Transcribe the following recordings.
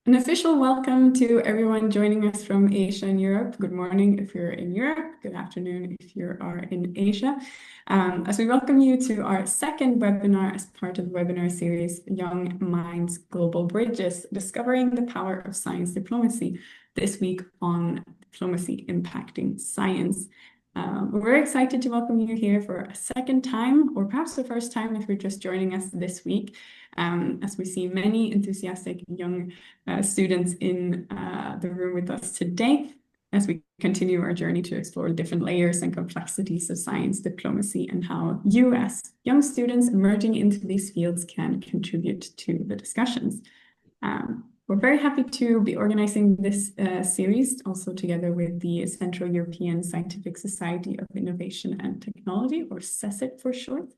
An official welcome to everyone joining us from Asia and Europe. Good morning if you're in Europe, good afternoon if you are in Asia. As we welcome you to our second webinar as part of the webinar series, Young Minds Global Bridges, Discovering the Power of Science Diplomacy, this week on Diplomacy Impacting Science. We're very excited to welcome you here for a second time, or perhaps the first time if you're just joining us this week, as we see many enthusiastic young students in the room with us today, as we continue our journey to explore different layers and complexities of science diplomacy and how you as young students emerging into these fields can contribute to the discussions. We're very happy to be organizing this series also together with the Central European Scientific Society of Innovation and Technology, or CESIT for short.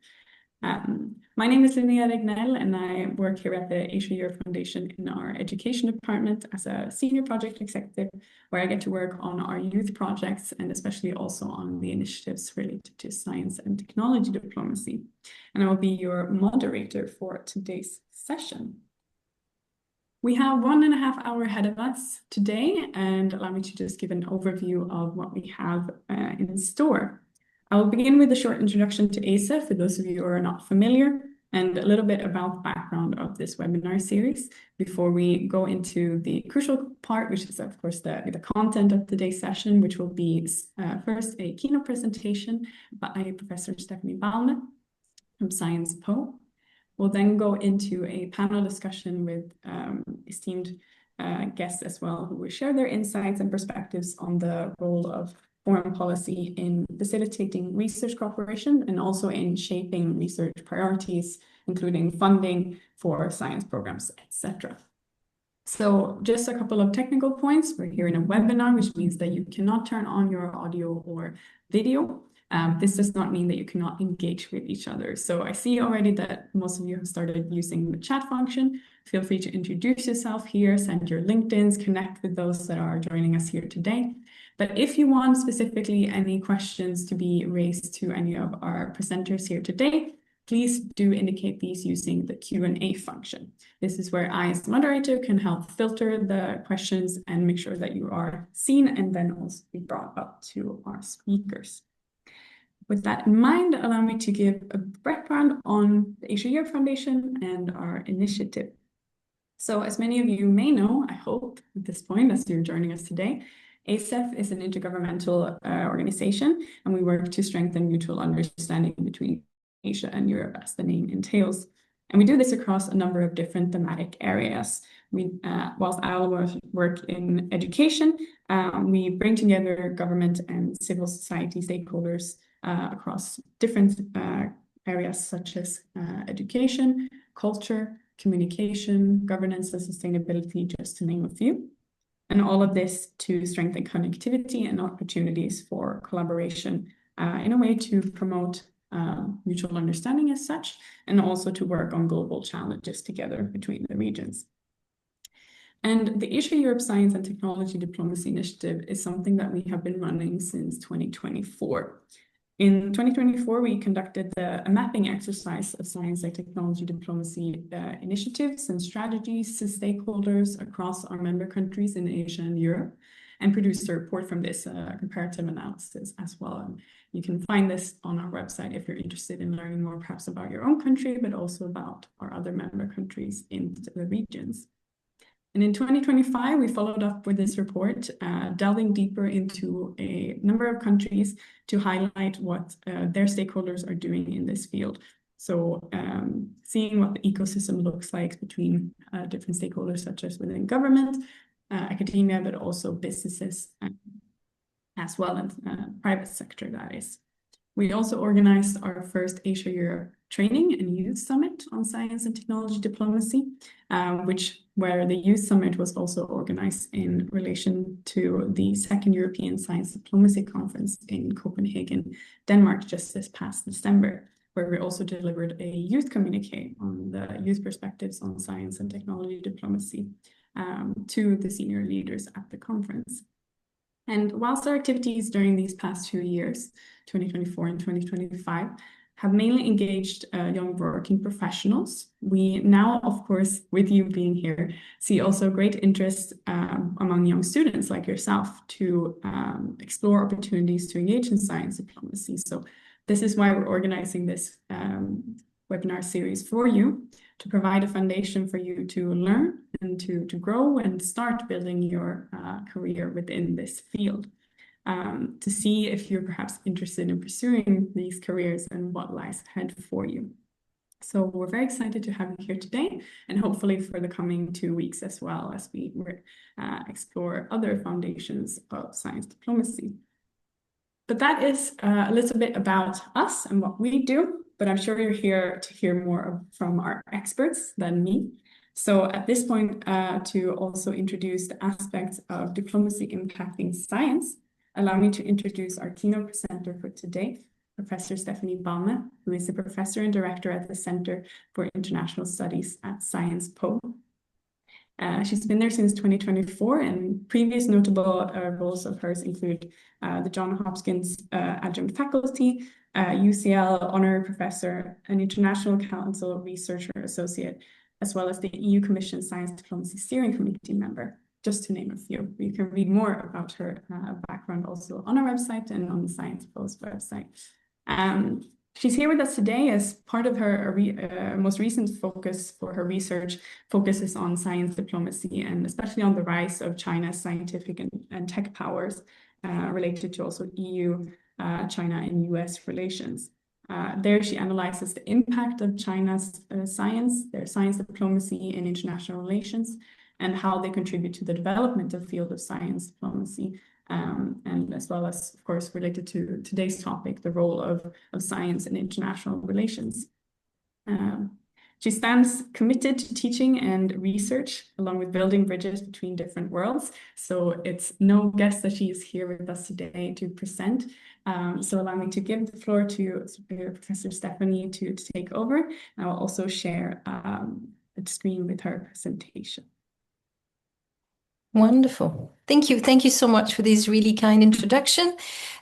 My name is Linnea Regnell, and I work here at the Asia Europe Foundation in our education department as a senior project executive, where I get to work on our youth projects and especially also on the initiatives related to science and technology diplomacy. And I will be your moderator for today's session. We have 1.5 hours ahead of us today, and allow me to just give an overview of what we have in store. I will begin with a short introduction to ASEF for those of you who are not familiar, and a little bit about the background of this webinar series before we go into the crucial part, which is of course the content of today's session, which will be first a keynote presentation by Professor Stephanie Balme from Science Po. We'll then go into a panel discussion with esteemed guests as well, who will share their insights and perspectives on the role of foreign policy in facilitating research cooperation and also in shaping research priorities, including funding for science programs, etc. So just a couple of technical points. We're here in a webinar, which means that you cannot turn on your audio or video. This does not mean that you cannot engage with each other. So I see already that most of you have started using the chat function. Feel free to introduce yourself here, send your LinkedIns, connect with those that are joining us here today. But if you want specifically any questions to be raised to any of our presenters here today, please do indicate these using the Q&A function. This is where I, as the moderator, can help filter the questions and make sure that you are seen and then also be brought up to our speakers. With that in mind, allow me to give a background on the Asia Europe Foundation and our initiative. So as many of you may know, I hope at this point, as you're joining us today, ASEF is an intergovernmental organization, and we work to strengthen mutual understanding between Asia and Europe, as the name entails. And we do this across a number of different thematic areas. Whilst I'll work in education, we bring together government and civil society stakeholders across different areas such as education, culture, communication, governance, and sustainability, just to name a few. And all of this to strengthen connectivity and opportunities for collaboration in a way to promote mutual understanding as such, and also to work on global challenges together between the regions. And the Asia Europe Science and Technology Diplomacy Initiative is something that we have been running since 2024. In 2024, we conducted a mapping exercise of science and technology diplomacy initiatives and strategies to stakeholders across our member countries in Asia and Europe, and produced a report from this comparative analysis as well. And you can find this on our website if you're interested in learning more perhaps about your own country, but also about our other member countries in the regions. And in 2025, we followed up with this report, delving deeper into a number of countries to highlight what their stakeholders are doing in this field. So seeing what the ecosystem looks like between different stakeholders, such as within government, academia, but also businesses as well, and private sector, that is. We also organized our first Asia Europe Training and Youth Summit on Science and Technology Diplomacy, where the Youth Summit was also organized in relation to the second European Science Diplomacy Conference in Copenhagen, Denmark, just this past December, where we also delivered a youth communique on the youth perspectives on science and technology diplomacy to the senior leaders at the conference. And whilst our activities during these past 2 years, 2024 and 2025, have mainly engaged young working professionals. We now, of course, with you being here, see also great interest among young students like yourself to explore opportunities to engage in science diplomacy. So this is why we're organizing this webinar series for you, to provide a foundation for you to learn and to grow and start building your career within this field. To see if you're perhaps interested in pursuing these careers and what lies ahead for you. So we're very excited to have you here today, and hopefully for the coming 2 weeks as well, as we explore other foundations of science diplomacy. But that is a little bit about us and what we do, but I'm sure you're here to hear more from our experts than me. So at this point, to also introduce the aspects of diplomacy impacting science, allow me to introduce our keynote presenter for today, Professor Stephanie Balme, who is a professor and director at the Center for International Studies at Science Po. She's been there since 2024, and previous notable roles of hers include the Johns Hopkins Adjunct Faculty, UCL Honorary Professor, an International Council Researcher Associate, as well as the EU Commission Science Diplomacy Steering Committee member, just to name a few. You can read more about her background also on our website and on the Science Post website. She's here with us today as part of her most recent focus for her research focuses on science diplomacy, and especially on the rise of China's scientific and tech powers related to also EU, China and US relations. There she analyzes the impact of China's their science diplomacy in international relations, and how they contribute to the development of the field of science diplomacy, and as well as, of course, related to today's topic, the role of science in international relations. She stands committed to teaching and research, along with building bridges between different worlds. So it's no guess that she is here with us today to present. So allow me to give the floor to Professor Stephanie to take over. And I will also share the screen with her presentation. Wonderful. Thank you. Thank you so much for this really kind introduction.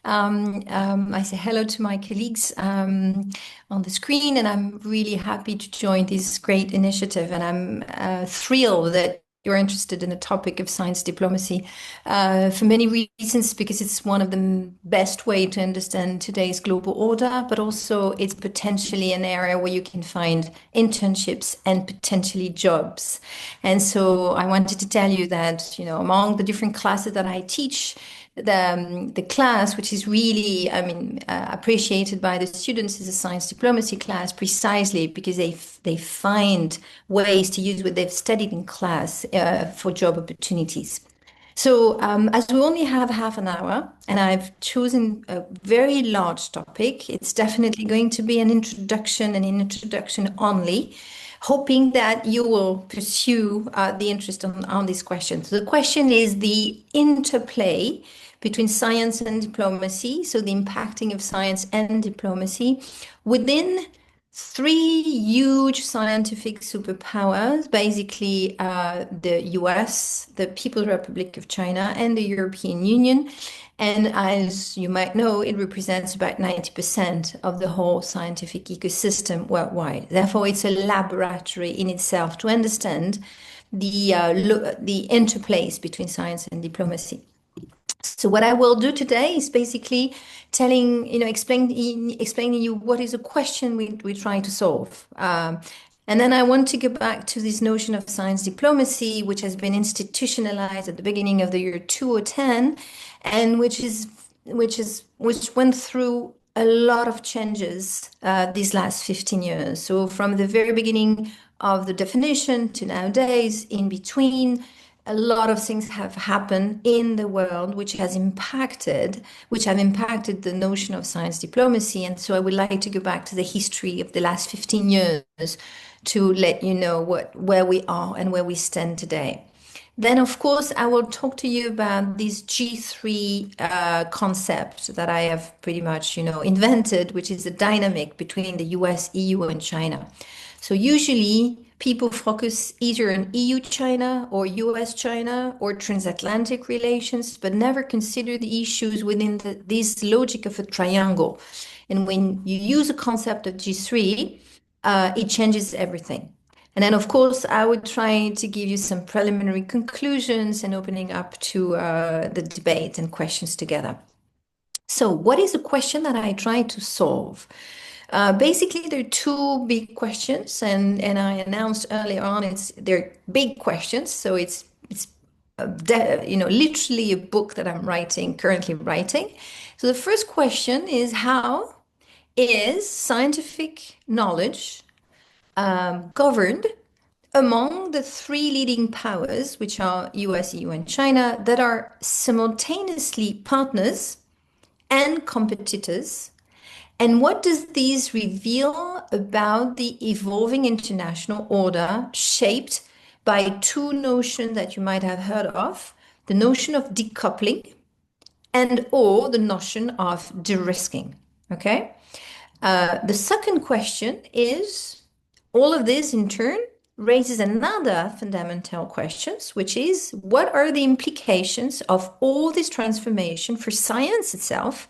I say hello to my colleagues on the screen, and I'm really happy to join this great initiative. And I'm thrilled that you're interested in the topic of science diplomacy for many reasons, because it's one of the best way to understand today's global order, but also it's potentially an area where you can find internships and potentially jobs. And so I wanted to tell you that, you know, among the different classes that I teach, the class which is really, appreciated by the students is a science diplomacy class, precisely because they find ways to use what they've studied in class for job opportunities. So as we only have half an hour, and I've chosen a very large topic, it's definitely going to be an introduction only, hoping that you will pursue the interest on this question. So the question is the interplay between science and diplomacy, so the impacting of science and diplomacy within three huge scientific superpowers, basically the US, the People's Republic of China, and the European Union. And as you might know, it represents about 90% of the whole scientific ecosystem worldwide. Therefore, it's a laboratory in itself to understand the interplays between science and diplomacy. So what I will do today is basically explaining you what is a question we try to solve. And then I want to go back to this notion of science diplomacy, which has been institutionalized at the beginning of the year 2010, and which went through a lot of changes these last 15 years. So from the very beginning of the definition to nowadays, in between, a lot of things have happened in the world which have impacted the notion of science diplomacy. And so I would like to go back to the history of the last 15 years to let you know where we are and where we stand today. Then, of course, I will talk to you about this G3 concept that I have pretty much, invented, which is the dynamic between the US, EU, and China. So usually people focus either on EU-China or US-China or transatlantic relations, but never consider the issues within this logic of a triangle. And when you use a concept of G3, it changes everything. And then, of course, I would try to give you some preliminary conclusions and opening up to the debate and questions together. So what is the question that I try to solve? Basically, there are two big questions, and I announced earlier on they're big questions. So it's literally a book that I'm currently writing. So the first question is, how is scientific knowledge governed among the three leading powers, which are US, EU, and China, that are simultaneously partners and competitors? And what does these reveal about the evolving international order shaped by two notions that you might have heard of, the notion of decoupling and or the notion of de-risking, okay? The second question is, all of this in turn raises another fundamental question, which is, what are the implications of all this transformation for science itself,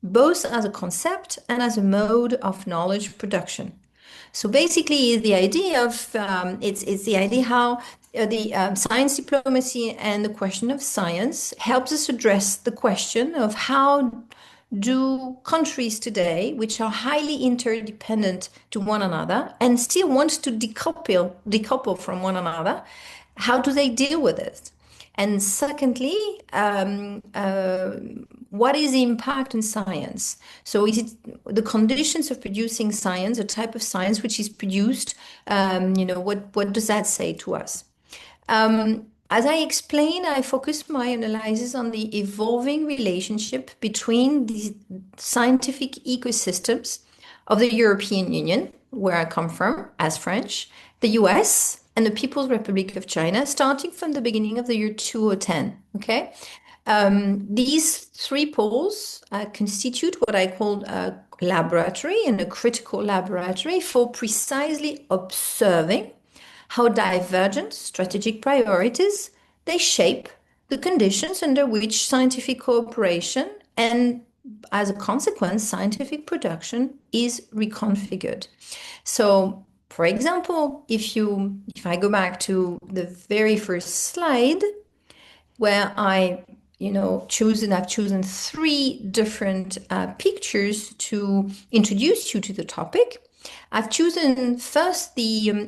both as a concept and as a mode of knowledge production? So basically, the idea of it's the idea how the science diplomacy and the question of science helps us address the question of how do countries today, which are highly interdependent to one another and still want to decouple from one another, how do they deal with it? And secondly, what is the impact in science? So is it the conditions of producing science, a type of science which is produced, what does that say to us? As I explained, I focus my analysis on the evolving relationship between the scientific ecosystems of the European Union, where I come from as French, the US, and the People's Republic of China, starting from the beginning of the year 2010. Okay, these three poles constitute what I call a laboratory and a critical laboratory for precisely observing how divergent strategic priorities they shape the conditions under which scientific cooperation and, as a consequence, scientific production is reconfigured. So, for example, if I go back to the very first slide, where I've chosen three different pictures to introduce you to the topic. I've chosen first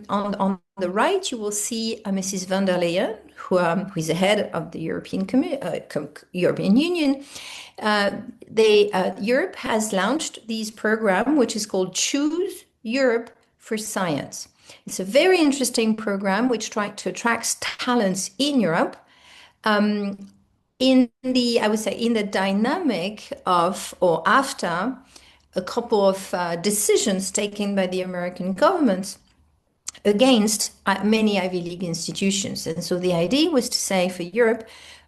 on the right, you will see Mrs. van der Leyen, who is the head of the European Union. Europe has launched this program, which is called Choose Europe for Science. It's a very interesting program which tries to attract talents in Europe. I would say, in the dynamic of or after a couple of decisions taken by the American government against many Ivy League institutions. And so the idea was to say for Europe,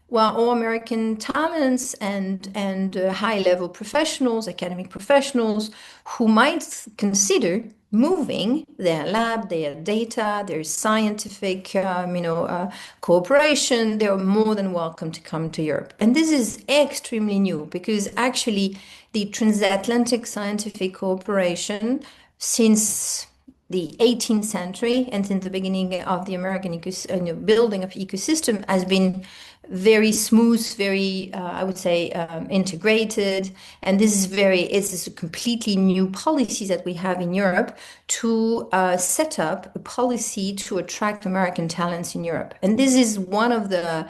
well, all American talents and high-level professionals, academic professionals, who might consider moving their lab, their data, their scientific, cooperation, they're more than welcome to come to Europe. And this is extremely new because actually the transatlantic scientific cooperation since the 18th century and since the beginning of the American building of ecosystem has been very smooth, very, I would say, integrated. And this is a completely new policy that we have in Europe to set up a policy to attract American talents in Europe. And this is one of the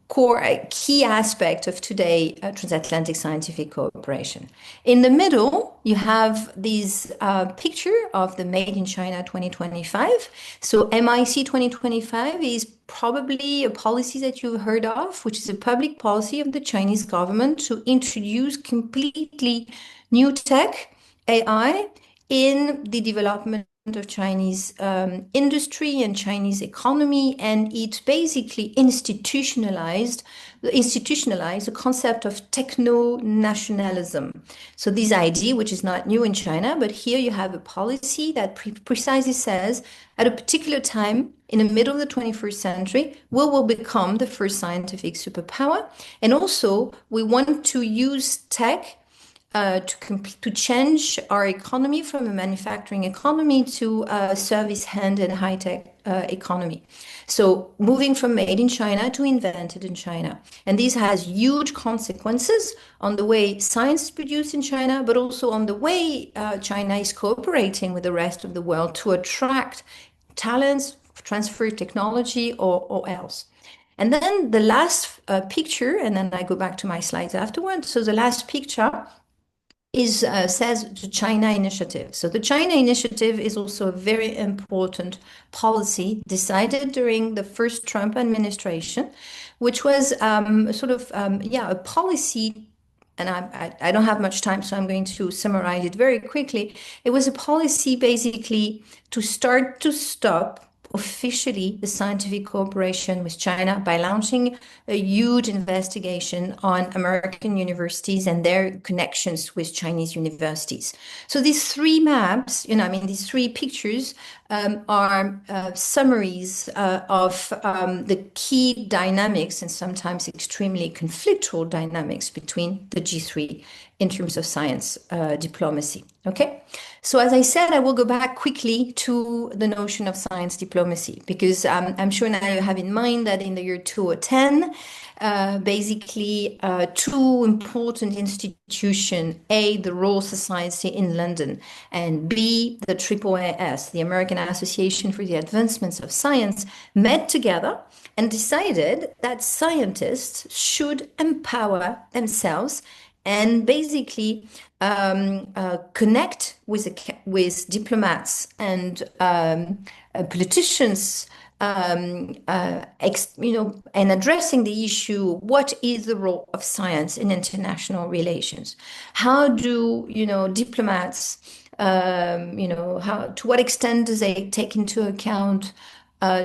core key aspect of today transatlantic scientific cooperation. In the middle, you have this picture of the Made in China 2025. So MIC 2025 is probably a policy that you've heard of, which is a public policy of the Chinese government to introduce completely new tech, AI, in the development of Chinese industry and Chinese economy, and it basically institutionalized the concept of techno-nationalism. So this idea, which is not new in China, but here you have a policy that precisely says at a particular time in the middle of the 21st century, we will become the first scientific superpower. And also we want to use tech to change our economy from a manufacturing economy to a service hand and high-tech economy. So moving from made in China to invented in China. And this has huge consequences on the way science is produced in China, but also on the way China is cooperating with the rest of the world to attract talents, transfer technology, or else. And then the last picture, and then I go back to my slides afterwards. So the last picture is says the China Initiative. So the China Initiative is also a very important policy decided during the first Trump administration, which was a policy. And I don't have much time, so I'm going to summarize it very quickly. It was a policy basically to start to stop officially the scientific cooperation with China by launching a huge investigation on American universities and their connections with Chinese universities. So these three maps, these three pictures are summaries of the key dynamics and sometimes extremely conflictual dynamics between the G3 in terms of science diplomacy. Okay, so as I said, I will go back quickly to the notion of science diplomacy because I'm sure now you have in mind that in the year 2010, basically two important institutions, A, the Royal Society in London, and B, the AAAS, the American Association for the Advancement of Science, met together and decided that scientists should empower themselves and basically connect with diplomats and politicians, and addressing the issue: what is the role of science in international relations? How do diplomats, to what extent do they take into account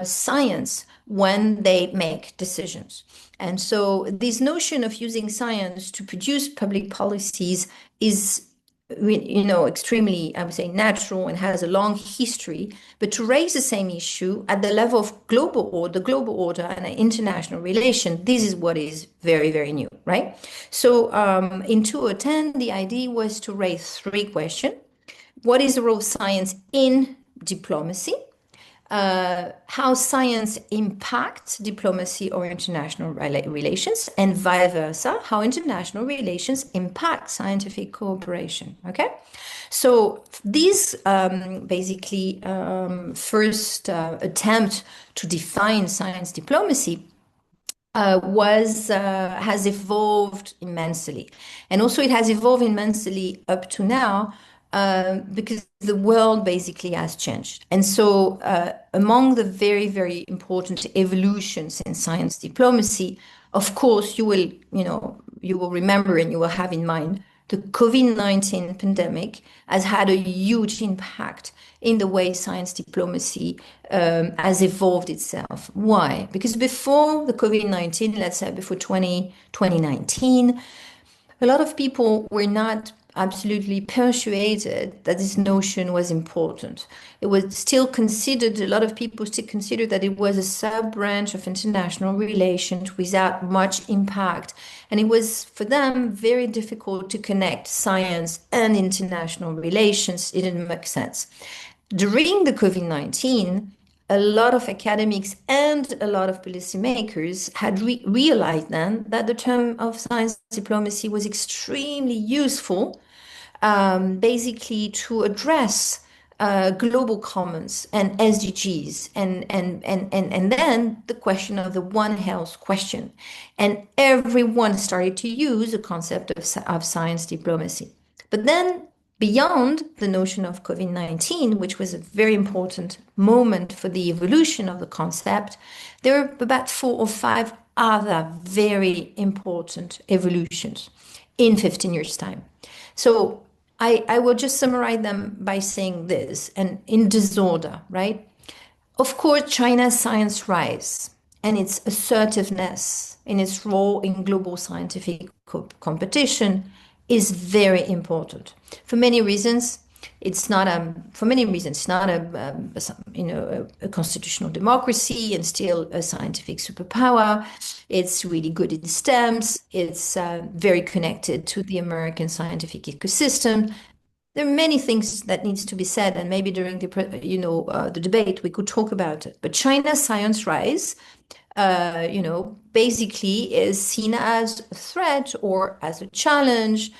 science when they make decisions? And so this notion of using science to produce public policies is, extremely, I would say, natural and has a long history. But to raise the same issue at the level of the global order and international relation, this is what is very, very new, right? So in 2010, the idea was to raise three questions. What is the role of science in diplomacy? How science impacts diplomacy or international relations, and vice versa, how international relations impact scientific cooperation. Okay, so this basically first attempt to define science diplomacy has evolved immensely, and also it has evolved immensely up to now. Because the world basically has changed. And so among the very, very important evolutions in science diplomacy, of course, you will remember and you will have in mind the COVID-19 pandemic has had a huge impact in the way science diplomacy has evolved itself. Why? Because before the COVID-19, let's say before 2019, a lot of people were not absolutely persuaded that this notion was important. It was still considered, a lot of people still considered that it was a sub-branch of international relations without much impact. And it was, for them, very difficult to connect science and international relations. It didn't make sense. During the COVID-19, a lot of academics and a lot of policymakers had realized then that the term of science diplomacy was extremely useful, basically to address global commons and SDGs, and then the question of the One Health question. And everyone started to use the concept of science diplomacy. But then beyond the notion of COVID-19, which was a very important moment for the evolution of the concept, there are about 4 or 5 other very important evolutions in 15 years' time. So I will just summarize them by saying this, and in disorder, right? Of course, China's science rise and its assertiveness in its role in global scientific competition is very important for many reasons. It's not for many reasons, it's not a constitutional democracy and still a scientific superpower. It's really good in STEMs. It's very connected to the American scientific ecosystem. There are many things that needs to be said, and maybe during the debate we could talk about it. But China's science rise, basically is seen as a threat or as a challenge,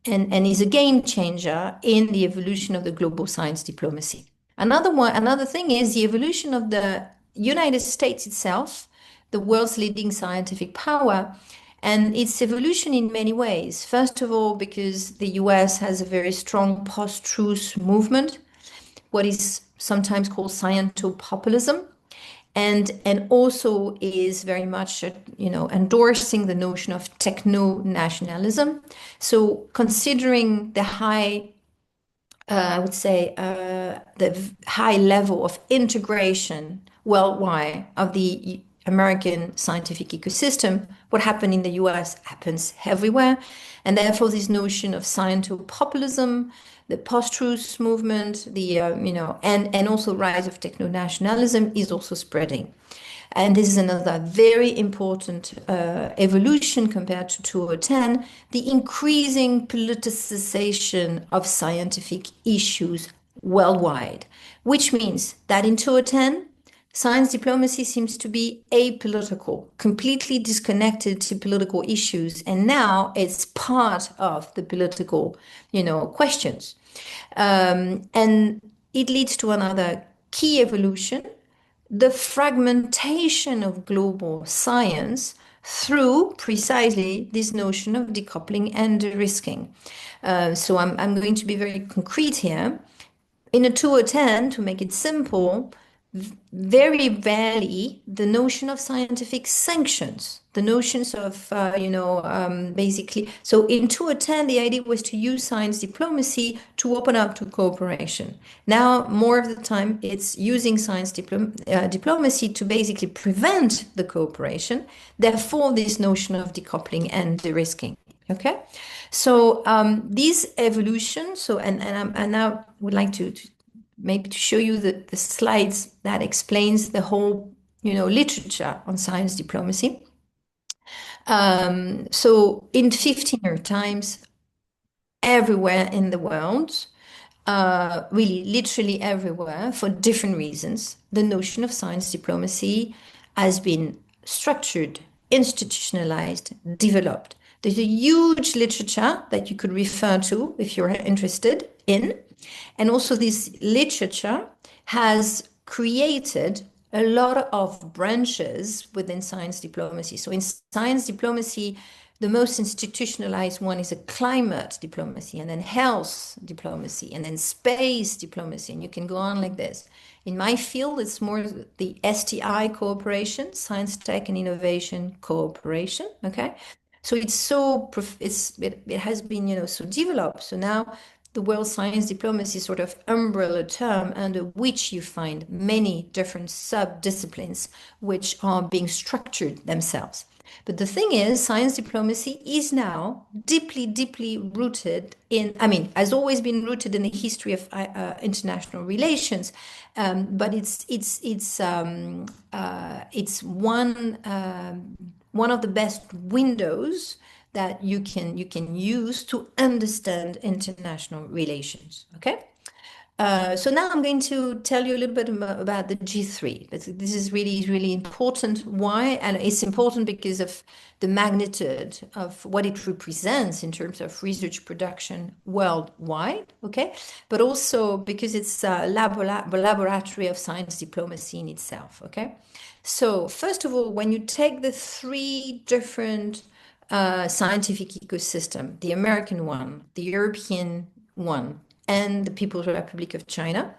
and is a game changer in the evolution of the global science diplomacy. Another thing is the evolution of the United States itself, the world's leading scientific power, and its evolution in many ways. First of all, because the US has a very strong post-truth movement, what is sometimes called scientopopulism, and also is very much endorsing the notion of techno nationalism. So considering the high I would say the high level of integration worldwide of the American scientific ecosystem, what happened in the US happens everywhere. And therefore, this notion of scientopopulism, the post-truth movement, and also rise of techno-nationalism is also spreading. And this is another very important evolution compared to 2010, the increasing politicization of scientific issues worldwide, which means that in 2010, science diplomacy seems to be apolitical, completely disconnected to political issues, and now it's part of the political, questions. And it leads to another key evolution, the fragmentation of global science through precisely this notion of decoupling and de-risking. So I'm going to be very concrete here. In a 2010, to make it simple, very rarely the notion of scientific sanctions, the notions of, basically. So in 2010, the idea was to use science diplomacy to open up to cooperation. Now, more of the time, it's using science diplomacy to basically prevent the cooperation. Therefore, this notion of decoupling and de-risking. Okay, so this evolution. So and now would like to maybe to show you the slides that explains the whole, literature on science diplomacy. So in 15-year times, everywhere in the world, really literally everywhere, for different reasons, the notion of science diplomacy has been structured, institutionalized, developed. There's a huge literature that you could refer to if you're interested in. And also this literature has created a lot of branches within science diplomacy. So in science diplomacy, the most institutionalized one is a climate diplomacy, and then health diplomacy, and then space diplomacy, and you can go on like this. In my field, it's more the STI cooperation, science, tech, and innovation cooperation. Okay, so it has been so developed. So now the world science diplomacy sort of umbrella term under which you find many different sub-disciplines which are being structured themselves. But the thing is, science diplomacy is now deeply, deeply rooted has always been rooted in the history of international relations. But it's one of the best windows that you can use to understand international relations. Okay. So now I'm going to tell you a little bit about the G3. This is really important. Why? And it's important because of the magnitude of what it represents in terms of research production worldwide, okay? But also because it's a laboratory of science diplomacy in itself, okay? So first of all, when you take the three different scientific ecosystem, the American one, the European one, and the People's Republic of China,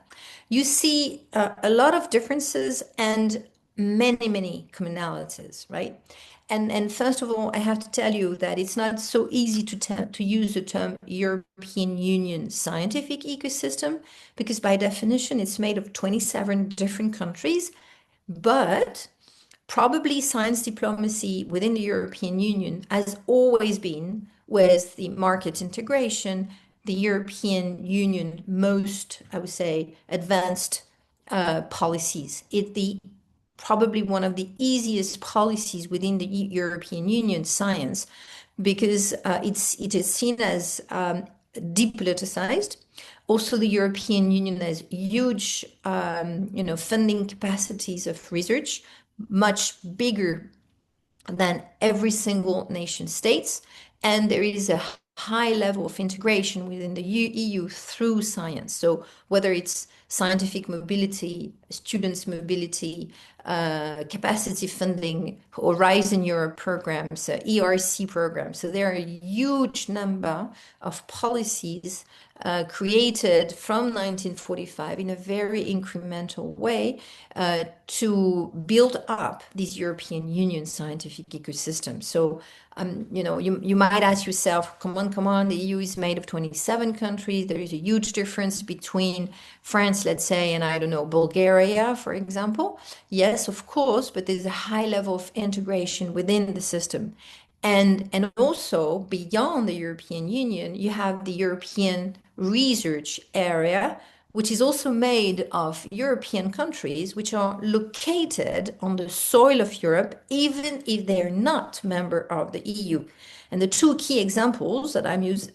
you see a lot of differences and many commonalities, right? And first of all, I have to tell you that it's not so easy to use the term European Union scientific ecosystem, because by definition, it's made of 27 different countries, but probably science diplomacy within the European Union has always been with the market integration, the European Union most, I would say, advanced policies. It's the probably one of the easiest policies within the European Union science because it is seen as depoliticized. Also, the European Union has huge, funding capacities of research, much bigger than every single nation states, and there is a high level of integration within the EU through science. So whether it's scientific mobility, students' mobility, capacity funding, Horizon Europe programs, ERC programs. So there are a huge number of policies created from 1945 in a very incremental way to build up this European Union scientific ecosystem. So, you might ask yourself, come on, the EU is made of 27 countries. There is a huge difference between France, let's say, and I don't know, Bulgaria, for example. Yes, of course, but there's a high level of integration within the system. And also beyond the European Union, you have the European research area, which is also made of European countries which are located on the soil of Europe, even if they're not member of the EU. And the two key examples that I'm using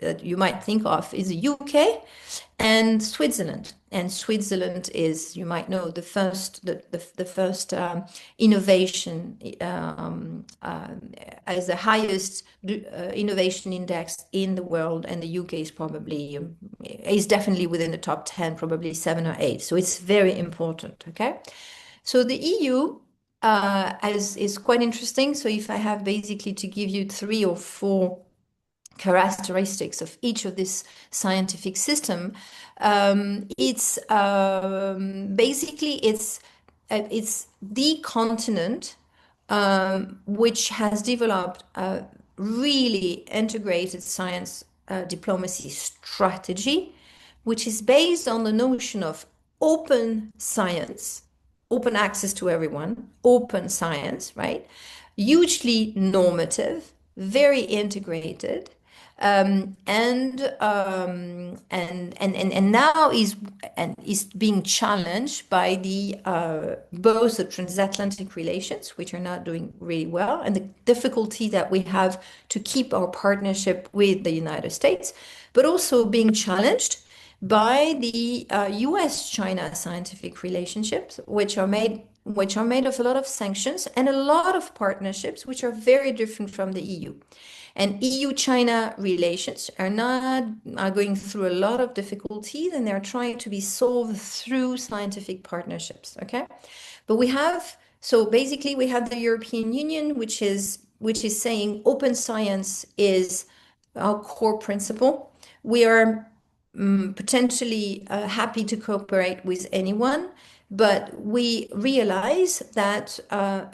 that you might think of is the UK and Switzerland. And Switzerland is, you might know, the first innovation as the highest innovation index in the world, and the UK is probably is definitely within the top 10, probably 7 or 8. So it's very important. Okay, so the EU is quite interesting. So if I have basically to give you 3 or 4 characteristics of each of this scientific system, it's basically it's the continent which has developed a really integrated science diplomacy strategy, which is based on the notion of open science, open access to everyone, open science, right? Hugely normative, very integrated, and now is being challenged by the both the transatlantic relations, which are not doing really well, and the difficulty that we have to keep our partnership with the United States, but also being challenged by the US-China scientific relationships, which are made of a lot of sanctions and a lot of partnerships, which are very different from the EU. And EU-China relations are going through a lot of difficulties, and they're trying to be solved through scientific partnerships. Okay, but so basically we have the European Union, which is saying open science is our core principle. We are potentially happy to cooperate with anyone, but we realize that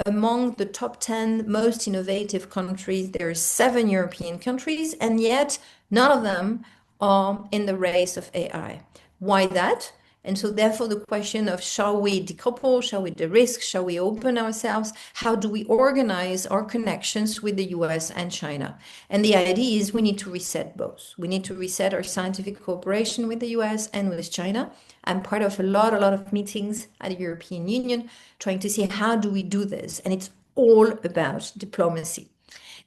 among the top 10 most innovative countries, there are 7 European countries, and yet none of them are in the race of AI. Why that? And so therefore the question of shall we decouple, shall we de-risk, shall we open ourselves? How do we organize our connections with the US and China? And the idea is we need to reset both. We need to reset our scientific cooperation with the US and with China. I'm part of a lot of meetings at the European Union trying to see how do we do this. And it's all about diplomacy.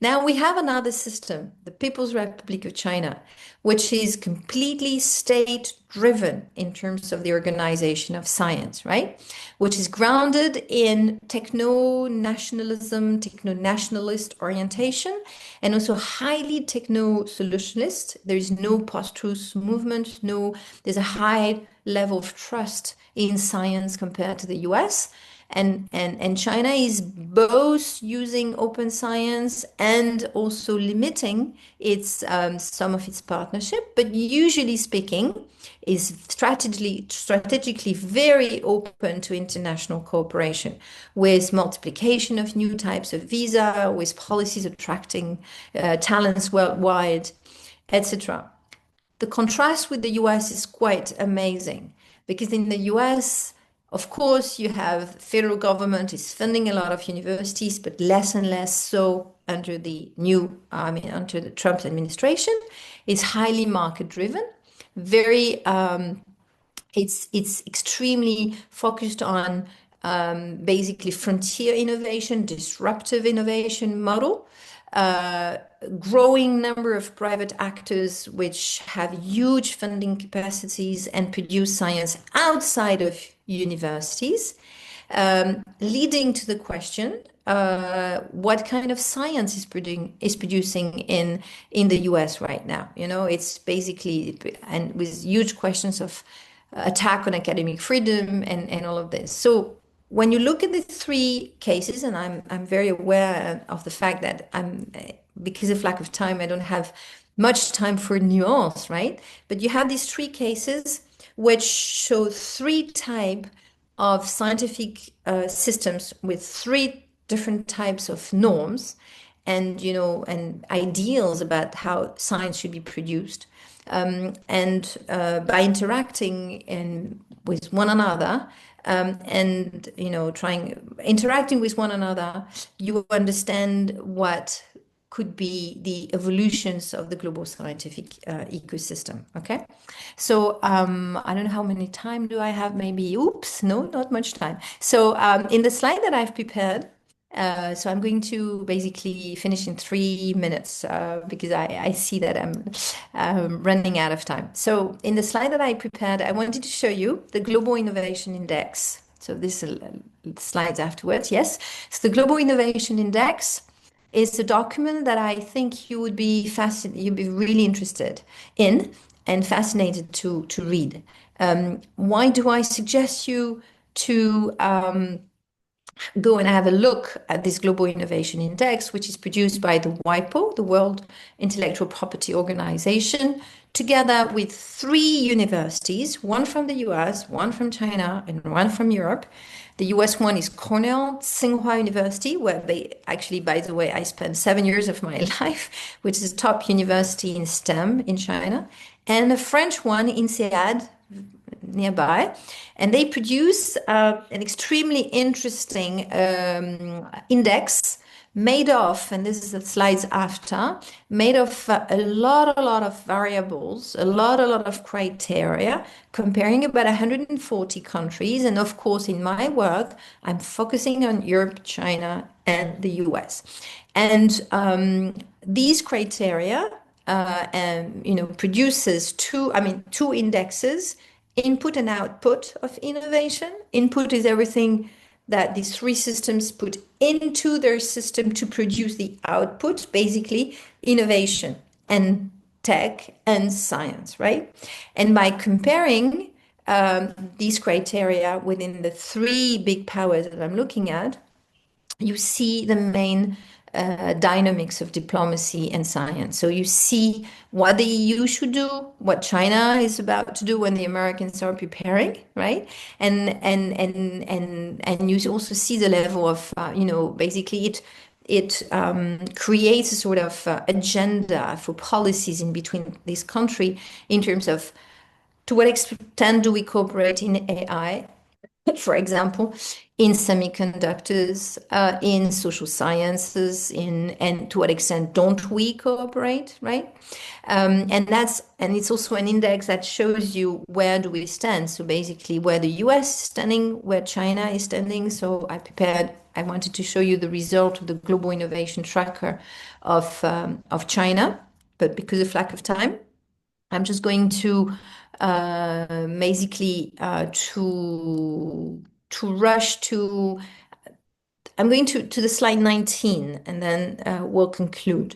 Now we have another system, the People's Republic of China, which is completely state-driven in terms of the organization of science, right? Which is grounded in techno-nationalism, techno-nationalist orientation, and also highly techno-solutionist. There is no post-truth movement, there's a high level of trust in science compared to the US. And China is both using open science and also limiting some of its partnership, but usually speaking is strategically very open to international cooperation with multiplication of new types of visa, with policies attracting talents worldwide, etc. The contrast with the US is quite amazing because in the US, of course, you have federal government is funding a lot of universities, but less and less so under the Trump administration. It's highly market driven, very it's extremely focused on basically frontier innovation, disruptive innovation model, uh, growing number of private actors which have huge funding capacities and produce science outside of universities, leading to the question, what kind of science is producing in the US right now? You know, it's basically, and with huge questions of attack on academic freedom and all of this. So when you look at the three cases, and I'm very aware of the fact that because of lack of time, I don't have much time for nuance, right? But you have these three cases which show three type of scientific systems with three different types of norms and and ideals about how science should be produced, and by interacting with one another, and trying interacting with one another, you understand what could be the evolutions of the global scientific ecosystem. Okay, so I don't know how many time do I have. Maybe, oops, no, not much time. So in the slide that I've prepared, so I'm going to basically finish in 3 minutes because I see that I'm running out of time. So in the slide that I prepared, I wanted to show you the Global Innovation Index. So this slides afterwards. Yes, so the Global Innovation Index is a document that I think you would be you'd be really interested in and fascinated to read. Why do I suggest you to go and have a look at this Global Innovation Index, which is produced by the WIPO, the World Intellectual Property Organization, together with three universities, one from the US, one from China, and one from Europe. The US one is Cornell Tsinghua University, where actually, by the way, I spent 7 years of my life, which is a top university in STEM in China, and a French one, INSEAD, nearby, and they produce an extremely interesting index made of, and this is the slides after, made of a lot of variables, a lot of criteria, comparing about 140 countries. And of course, in my work, I'm focusing on Europe, China, and the US. And these criteria produces two indexes: input and output of innovation. Input is everything that these three systems put into their system to produce the output, basically innovation and tech and science, right? And by comparing these criteria within the three big powers that I'm looking at, you see the main dynamics of diplomacy and science. So you see what the EU should do, what China is about to do when the Americans are preparing, right? And you also see the level of basically it creates a sort of agenda for policies in between this country in terms of to what extent do we cooperate in AI, for example, in semiconductors, in social sciences, and to what extent don't we cooperate, right? And it's also an index that shows you where do we stand. So basically, where the US is standing, where China is standing. So I wanted to show you the result of the Global Innovation Tracker of China, but because of lack of time, I'm just going to basically to rush to. I'm going to the slide 19, and then we'll conclude.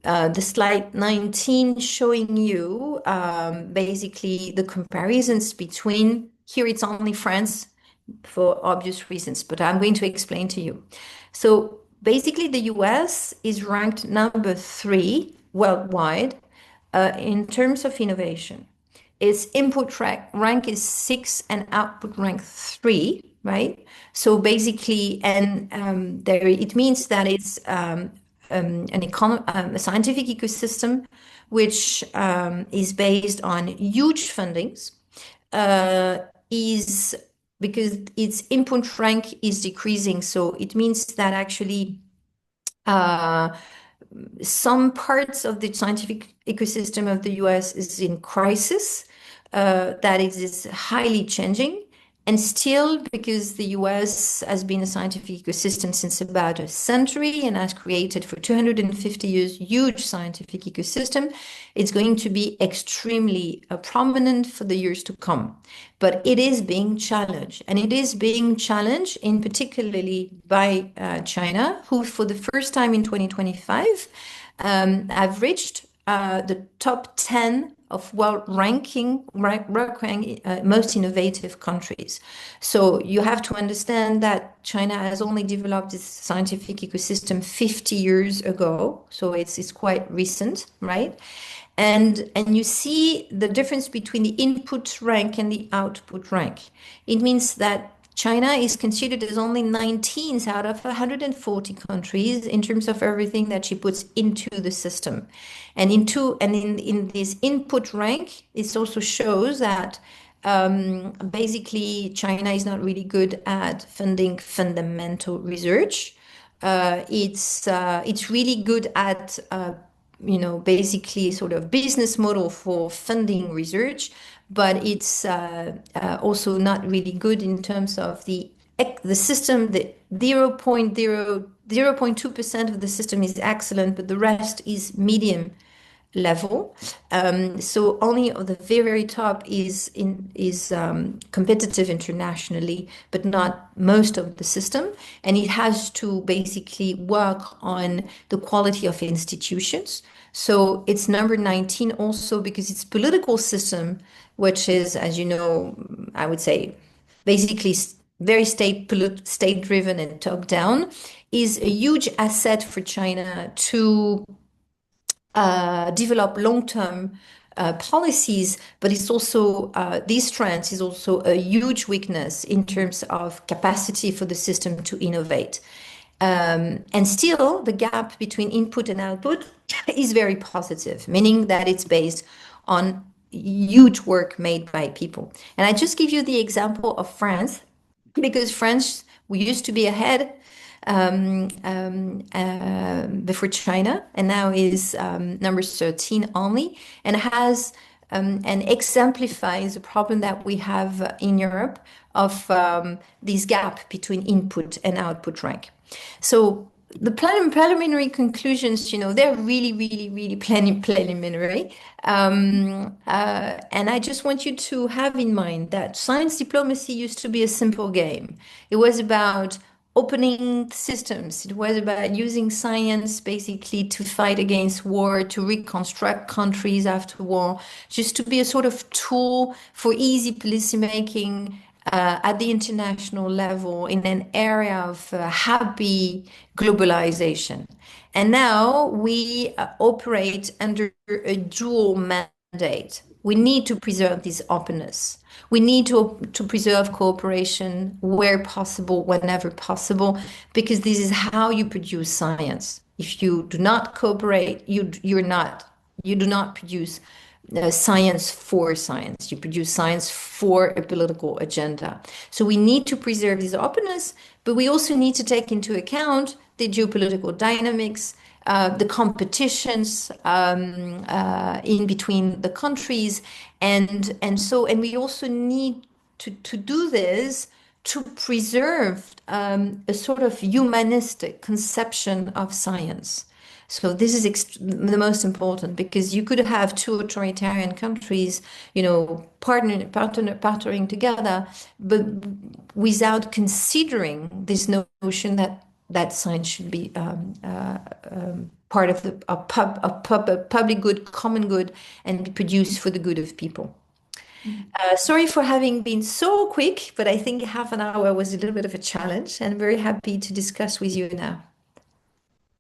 The slide 19 showing you basically the comparisons between, here it's only France for obvious reasons, but I'm going to explain to you. So basically the US is ranked number 3 worldwide in terms of innovation. Its input rank is 6 and output rank 3, right? So basically, and it means that it's a scientific ecosystem which is based on huge fundings, is because its input rank is decreasing. So it means that actually some parts of the scientific ecosystem of the US is in crisis, that is highly changing. And still, because the US has been a scientific ecosystem since about a century and has created for 250 years huge scientific ecosystem, it's going to be extremely prominent for the years to come. But it is being challenged, and it is being challenged in particularly by China, who for the first time in 2025 have reached the top 10 of world ranking most innovative countries. So you have to understand that China has only developed its scientific ecosystem 50 years ago, so it's quite recent, right? And you see the difference between the input rank and the output rank. It means that China is considered as only 19th out of 140 countries in terms of everything that she puts into the system. And in this input rank, it also shows that basically China is not really good at funding fundamental research. It's really good at basically sort of business model for funding research, but it's also not really good in terms of the system. The 0.2% of the system is excellent, but the rest is medium level. So only the very, very top is competitive internationally, but not most of the system. And it has to basically work on the quality of institutions. So it's number 19 also because its political system, which is, as you know, I would say, basically very state-driven and top-down, is a huge asset for China to develop long-term policies, but it's also these trends is also a huge weakness in terms of capacity for the system to innovate. And still, the gap between input and output is very positive, meaning that it's based on huge work made by people. And I just give you the example of France, because France, we used to be ahead before China, and now is number 13 only, and has and exemplifies the problem that we have in Europe of this gap between input and output rank. So the preliminary conclusions, they're really, really, really preliminary. And I just want you to have in mind that science diplomacy used to be a simple game. It was about opening systems. It was about using science basically to fight against war, to reconstruct countries after war, just to be a sort of tool for easy policymaking at the international level in an area of happy globalization. And now we operate under a dual mandate. We need to preserve this openness. We need to preserve cooperation where possible, whenever possible, because this is how you produce science. If you do not cooperate, you do not produce science for science. You produce science for a political agenda. So we need to preserve this openness, but we also need to take into account the geopolitical dynamics, the competitions in between the countries, and we also need to do this to preserve a sort of humanistic conception of science. So this is the most important, because you could have two authoritarian countries, partnering together, but without considering this notion that science should be part of a public good, common good, and be produced for the good of people. Sorry for having been so quick, but I think half an hour was a little bit of a challenge, and I'm very happy to discuss with you now.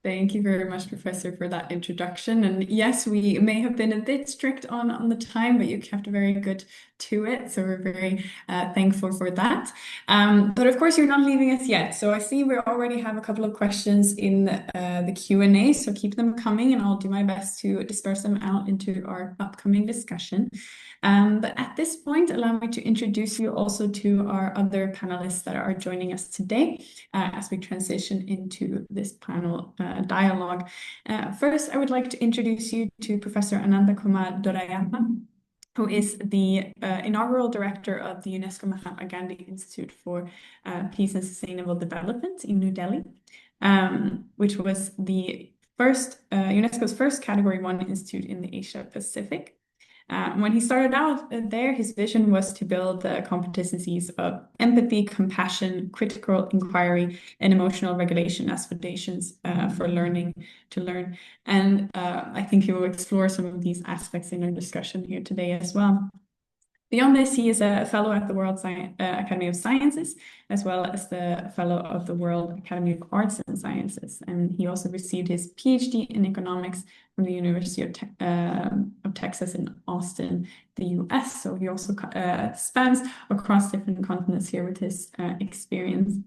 Thank you very much, Professor, for that introduction. And yes, we may have been a bit strict on the time, but you kept very good to it. So we're very thankful for that. But of course, you're not leaving us yet. So I see we already have a couple of questions in the Q&A. So keep them coming, and I'll do my best to disperse them out into our upcoming discussion. But at this point, allow me to introduce you also to our other panelists that are joining us today as we transition into this panel dialogue. First, I would like to introduce you to Professor Ananda Kumar Dorayappa, who is the inaugural director of the UNESCO Mahatma Gandhi Institute for Peace and Sustainable Development in New Delhi, which was the first UNESCO's first Category 1 institute in the Asia Pacific. When he started out there, his vision was to build the competencies of empathy, compassion, critical inquiry, and emotional regulation as foundations for learning to learn. And I think he will explore some of these aspects in our discussion here today as well. Beyond this, he is a fellow at the World Academy of Sciences, as well as the fellow of the World Academy of Arts and Sciences. And he also received his PhD in economics from the University of Texas in Austin, the US. So he also spans across different continents here with his experience.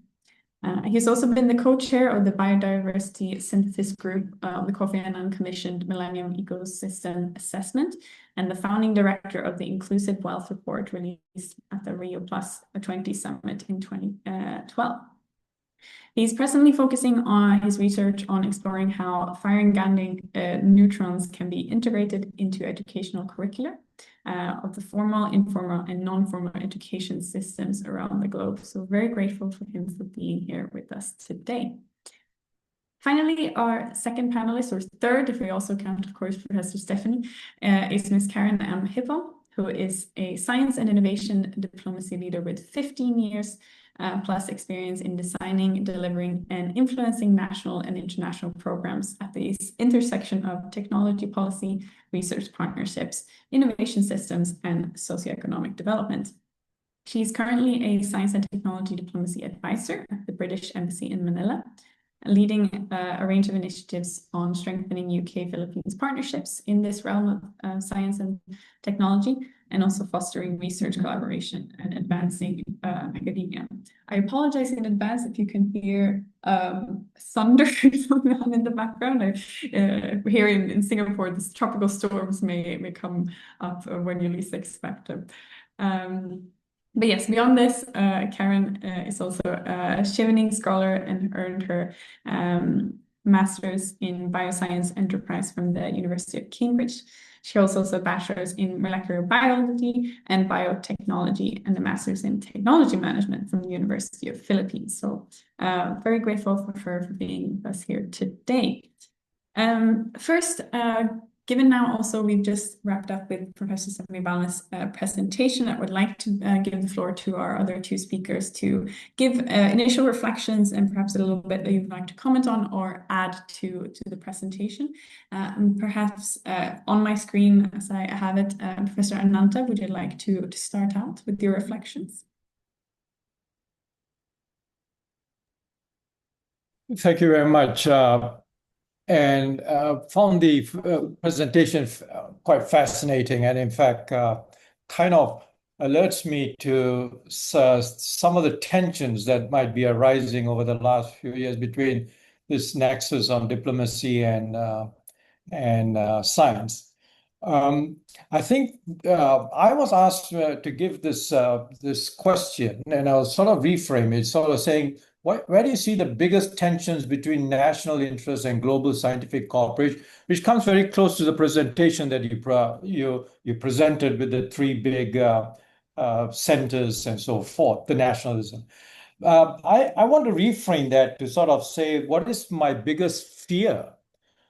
He's also been the co-chair of the Biodiversity Synthesis Group of the Kofi Annan Commissioned Millennium Ecosystem Assessment and the founding director of the Inclusive Wealth Report released at the Rio Plus 20 Summit in 2012. He's presently focusing on his research on exploring how firing Gandhi neutrons can be integrated into educational curricula of the formal, informal, and non-formal education systems around the globe. So very grateful for him for being here with us today. Finally, our second panelist, or third, if we also count, of course, Professor Stephanie, is Ms. Karen M. Hippo, who is a science and innovation diplomacy leader with 15 years plus experience in designing, delivering, and influencing national and international programs at the intersection of technology policy, research partnerships, innovation systems, and socioeconomic development. She's currently a science and technology diplomacy advisor at the British Embassy in Manila, leading a range of initiatives on strengthening UK-Philippines partnerships in this realm of science and technology, and also fostering research collaboration and advancing academia. I apologize in advance if you can hear thunder going on in the background. Here in Singapore, these tropical storms may come up when you least expect them. But yes, beyond this, Karen is also a Chevening scholar and earned her master's in bioscience enterprise from the University of Cambridge. She also has a bachelor's in molecular biology and biotechnology and a master's in technology management from the University of Philippines. So very grateful for her for being with us here today. First, given now also we've just wrapped up with Professor Stephanie Balna's presentation, I would like to give the floor to our other two speakers to give initial reflections and perhaps a little bit that you'd like to comment on or add to the presentation. Perhaps on my screen, as I have it, Professor Ananta, would you like to start out with your reflections? Thank you very much. And found the presentation quite fascinating, and in fact, kind of alerts me to some of the tensions that might be arising over the last few years between this nexus on diplomacy and science. I think I was asked to give this question, and I'll sort of reframe it, sort of saying, where do you see the biggest tensions between national interest and global scientific cooperation, which comes very close to the presentation that you presented with the three big centers and so forth, the nationalism. I want to reframe that to sort of say, what is my biggest fear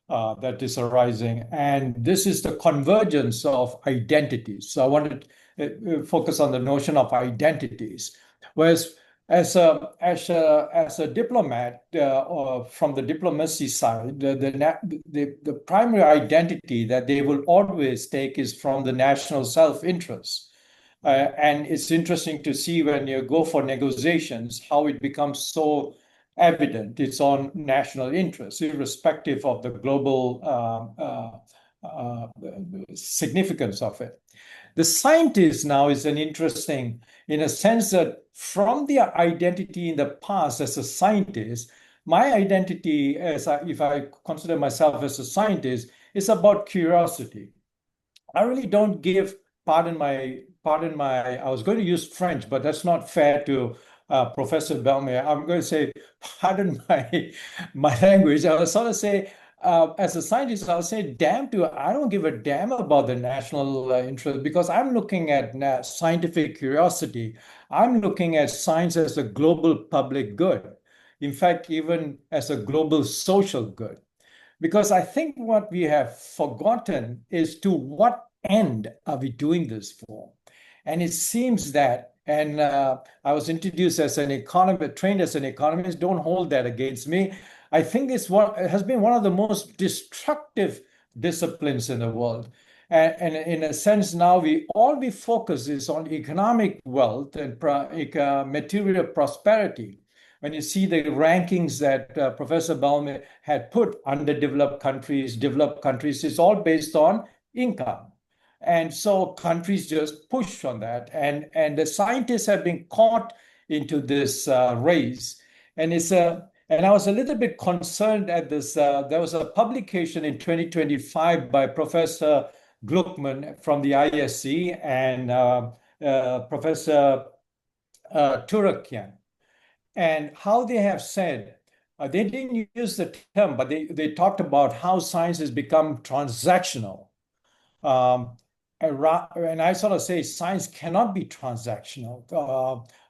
that is arising? And this is the convergence of identities. So I want to focus on the notion of identities. Whereas as a diplomat or from the diplomacy side, the primary identity that they will always take is from the national self-interest. And it's interesting to see when you go for negotiations, how it becomes so evident. It's on national interest, irrespective of the global significance of it. The scientist now is an interesting, in a sense that from the identity in the past as a scientist, my identity if I consider myself as a scientist, is about curiosity. I really don't give pardon my, I was going to use French, but that's not fair to Professor Belmere. I'm going to say, pardon my language. I was sort of say, as a scientist, I'll say, I don't give a damn about the national interest because I'm looking at scientific curiosity. I'm looking at science as a global public good. In fact, even as a global social good. Because I think what we have forgotten is to what end are we doing this for? And it seems that, and I was introduced as an economist, trained as an economist, don't hold that against me. I think it has been one of the most destructive disciplines in the world. And in a sense, now all we focus is on economic wealth and material prosperity. When you see the rankings that Professor Baume had put underdeveloped countries, developed countries, it's all based on income. And so countries just push on that. And the scientists have been caught into this race. And and I was a little bit concerned at this. There was a publication in 2025 by Professor Gluckman from the ISC and Professor Turakian. And how they have said, they didn't use the term, but they talked about how science has become transactional. And I sort of say science cannot be transactional.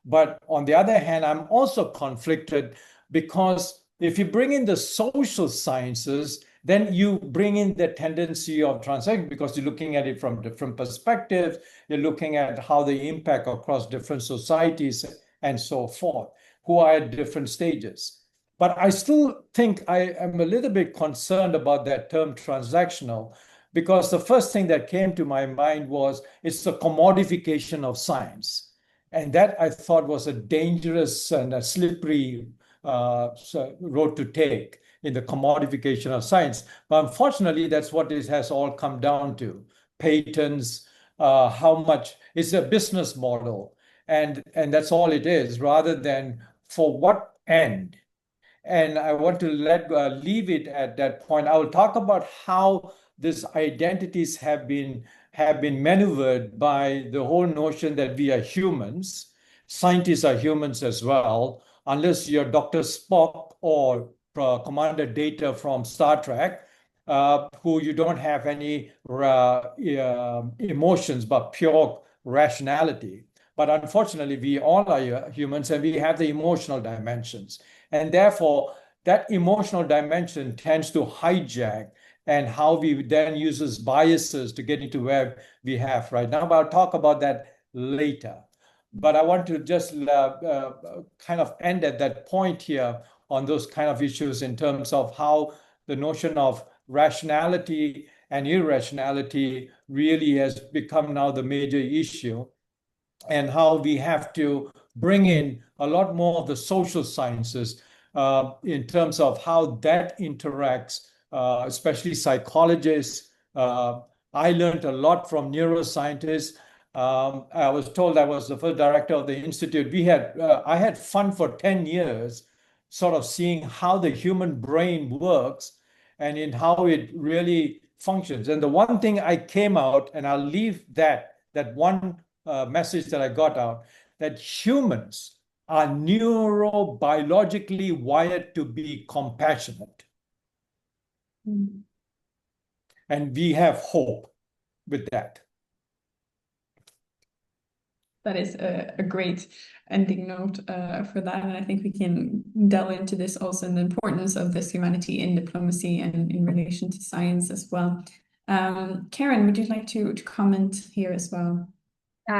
But on the other hand, I'm also conflicted because if you bring in the social sciences, then you bring in the tendency of transaction because you're looking at it from different perspectives. You're looking at how they impact across different societies and so forth, who are at different stages. But I still think I am a little bit concerned about that term transactional because the first thing that came to my mind was it's the commodification of science. And that I thought was a dangerous and a slippery road to take in the commodification of science. But unfortunately, that's what it has all come down to. Patents, how much, it's a business model. And that's all it is, rather than for what end. And I want to leave it at that point. I will talk about how these identities have been maneuvered by the whole notion that we are humans. Scientists are humans as well, unless you're Dr. Spock or Commander Data from Star Trek, who you don't have any emotions but pure rationality. But unfortunately, we all are humans and we have the emotional dimensions. And therefore, that emotional dimension tends to hijack and how we then uses biases to get into where we have right now. But I'll talk about that later. But I want to just kind of end at that point here on those kind of issues in terms of how the notion of rationality and irrationality really has become now the major issue, and how we have to bring in a lot more of the social sciences in terms of how that interacts, especially psychologists. I learned a lot from neuroscientists. I was told I was the first director of the institute. I had fun for 10 years, sort of seeing how the human brain works and in how it really functions. And the one thing I came out, and I'll leave that one message that I got out, that humans are neurobiologically wired to be compassionate. Mm. And we have hope with that. That is a great ending note for that. And I think we can delve into this also in the importance of this humanity in diplomacy and in relation to science as well. Karen, would you like to comment here as well?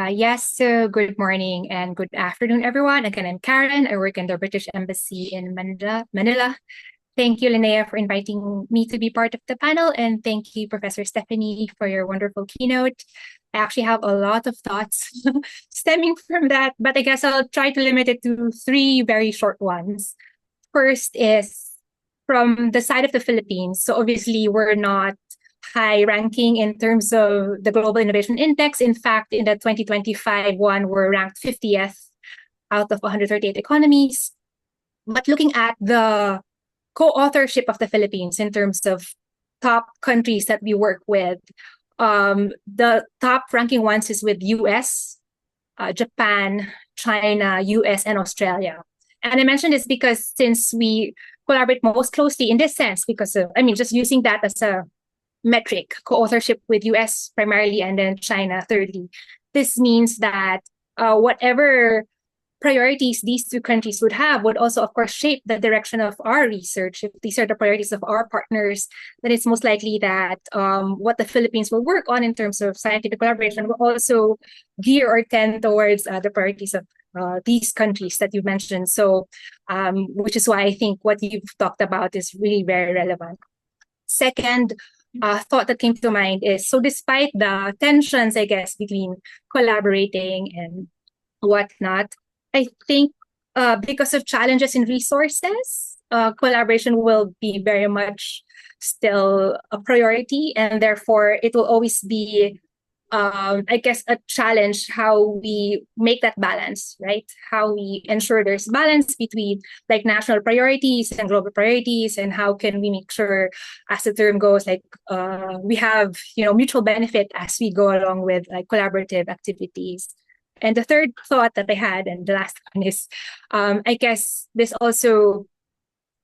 Yes, so good morning and good afternoon, everyone. Again, I'm Karen. I work in the British Embassy in Manila. Thank you, Linnea, for inviting me to be part of the panel. And thank you, Professor Stephanie, for your wonderful keynote. I actually have a lot of thoughts stemming from that, but I guess I'll try to limit it to 3 very short ones. First is from the side of the Philippines. So obviously, we're not high ranking in terms of the Global Innovation Index. In fact, in the 2025 one, we're ranked 50th out of 138 economies. But looking at the co-authorship of the Philippines in terms of top countries that we work with, the top ranking ones is with US, Japan, China, US, and Australia. And I mentioned this because since we collaborate most closely in this sense, because of, I mean, just using that as a metric, co-authorship with US primarily and then China thirdly. This means that whatever priorities these two countries would have would also, of course, shape the direction of our research. If these are the priorities of our partners, then it's most likely that what the Philippines will work on in terms of scientific collaboration will also gear or tend towards the priorities of these countries that you mentioned. So, which is why I think what you've talked about is really very relevant. Second, thought that came to mind is, so despite the tensions, I guess, between collaborating and whatnot, I think because of challenges in resources, collaboration will be very much still a priority, and therefore it will always be, I guess, a challenge how we make that balance, right? How we ensure there's balance between like national priorities and global priorities, and how can we make sure, as the term goes, like we have mutual benefit as we go along with like collaborative activities. And the third thought that I had, and the last one is, I guess this also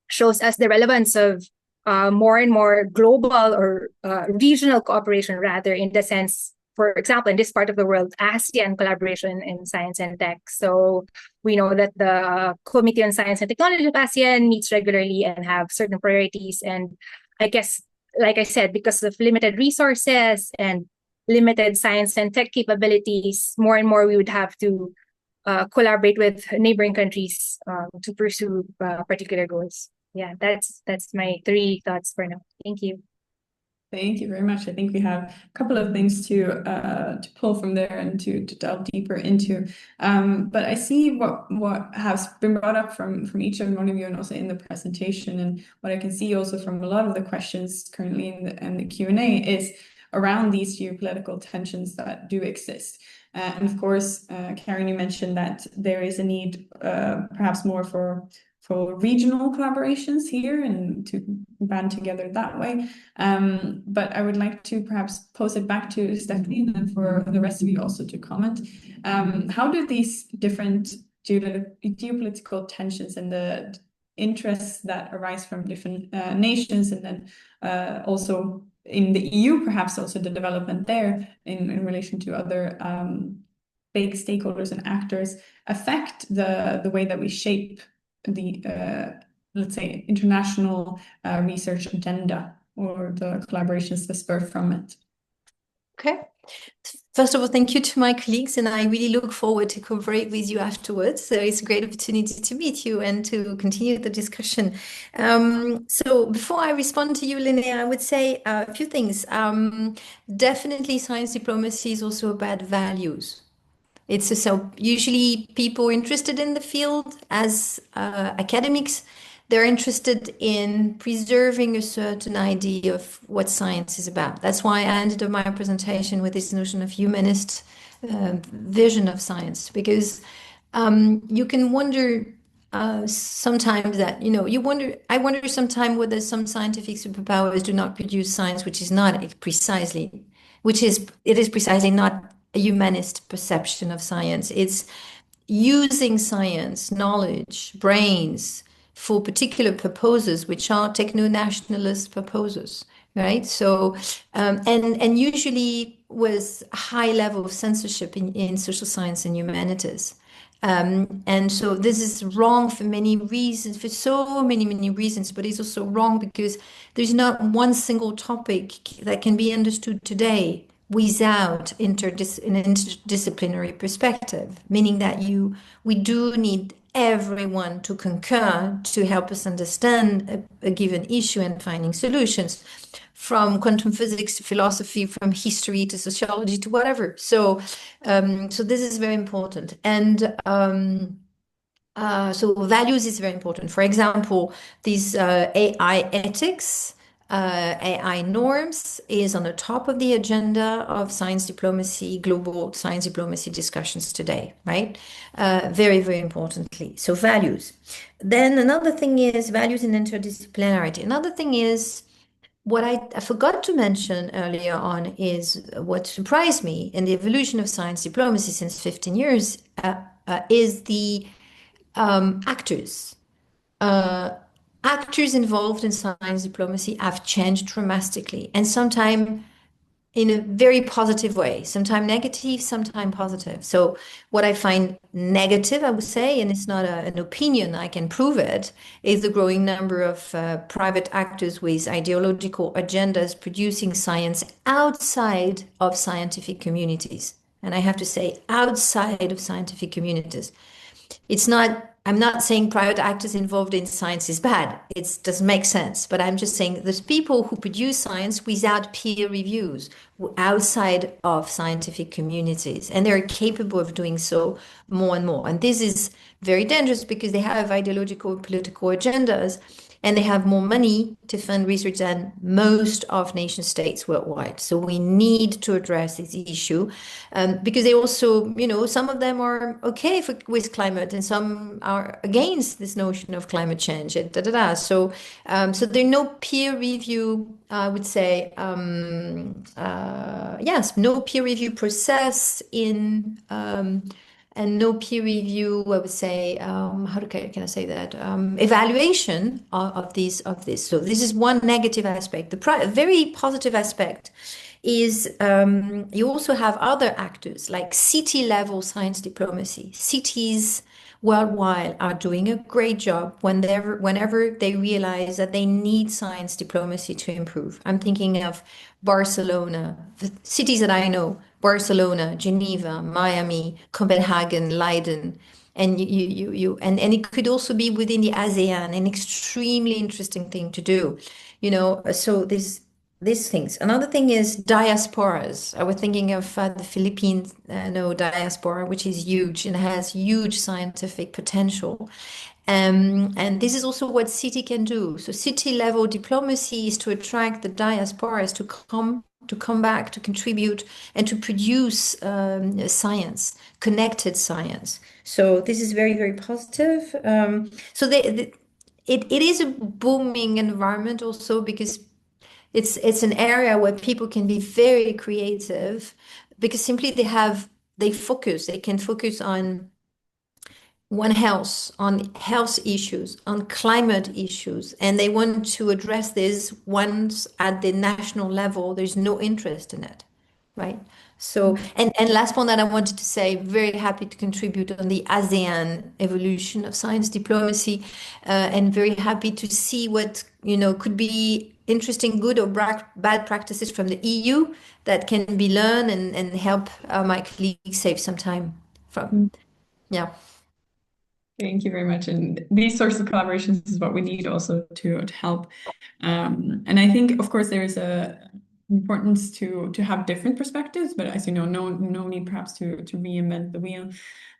shows us the relevance of more and more global or regional cooperation, rather, in the sense, for example, in this part of the world, ASEAN collaboration in science and tech. So we know that the Committee on Science and Technology of ASEAN meets regularly and have certain priorities. And I guess, like I said, because of limited resources and limited science and tech capabilities, more and more we would have to collaborate with neighboring countries to pursue particular goals. Yeah, that's my 3 thoughts for now. Thank you. Thank you very much. I think we have a couple of things to pull from there and to delve deeper into. But I see what has been brought up from each and one of you, and also in the presentation, and what I can see also from a lot of the questions currently in the Q&A is around these geopolitical tensions that do exist. And of course, Karen, you mentioned that there is a need perhaps more for regional collaborations here and to band together that way. But I would like to perhaps pose it back to Stephanie and then for the rest of you also to comment. How do these different geopolitical tensions and the interests that arise from different nations, and then also in the EU, perhaps also the development there in relation to other big stakeholders and actors, affect the way that we shape the, let's say, international research agenda or the collaborations that spur from it? Okay. First of all, thank you to my colleagues, and I really look forward to cooperate with you afterwards. So it's a great opportunity to meet you and to continue the discussion. So before I respond to you, Linnea, I would say a few things. Definitely science diplomacy is also about values. So usually people interested in the field as academics, they're interested in preserving a certain idea of what science is about. That's why I ended up my presentation with this notion of humanist vision of science, because you can wonder sometimes that, I wonder sometimes whether some scientific superpowers do not produce science, it is precisely not a humanist perception of science. It's using science, knowledge, brains for particular purposes, which are techno-nationalist purposes, right? So, and usually with a high level of censorship in social science and humanities. And so this is wrong for many reasons, for so many reasons, but it's also wrong because there's not one single topic that can be understood today without an interdisciplinary perspective, meaning that we do need everyone to concur to help us understand a given issue and finding solutions, from quantum physics to philosophy, from history to sociology to whatever. So this is very important. And so values is very important. For example, these AI ethics, AI norms is on the top of the agenda of science diplomacy, global science diplomacy discussions today, right? Very, very importantly. So values. Then another thing is values and interdisciplinarity. Another thing is what I forgot to mention earlier on is what surprised me in the evolution of science diplomacy since 15 years is the actors. Actors involved in science diplomacy have changed dramatically, and sometimes in a very positive way, sometimes negative, sometimes positive. So what I find negative, I would say, and it's not an opinion, I can prove it, is the growing number of private actors with ideological agendas producing science outside of scientific communities. And I have to say, outside of scientific communities. It's not, I'm not saying private actors involved in science is bad. It doesn't make sense. But I'm just saying there's people who produce science without peer reviews outside of scientific communities, and they're capable of doing so more and more. And this is very dangerous because they have ideological political agendas, and they have more money to fund research than most of nation states worldwide. So we need to address this issue because they also, some of them are okay with climate and some are against this notion of climate change. So there's no peer review, I would say, yes, no peer review process in and no peer review, I would say, can I say that? Evaluation of this. So this is one negative aspect. The very positive aspect is you also have other actors like city level science diplomacy. Cities worldwide are doing a great job whenever they realize that they need science diplomacy to improve. I'm thinking of Barcelona, the cities that I know, Barcelona, Geneva, Miami, Copenhagen, Leiden. And and it could also be within the ASEAN, an extremely interesting thing to do, so these things. Another thing is diasporas. I was thinking of the Philippines, diaspora, which is huge and has huge scientific potential. And this is also what city can do. So city level diplomacy is to attract the diasporas to come back, to contribute, and to produce science, connected science. So this is very, very positive. It is a booming environment also because it's an area where people can be very creative because simply they can focus on on health issues, on climate issues, and they want to address this once at the national level. There's no interest in it, right? So, and last point that I wanted to say, very happy to contribute on the ASEAN evolution of science diplomacy, and very happy to see what, could be interesting, good or bad practices from the EU that can be learned and help my colleagues save some time from, yeah. Thank you very much. And these sorts of collaborations is what we need also to help. And I think, of course, there is a importance to have different perspectives, but as you know, no need perhaps to reinvent the wheel.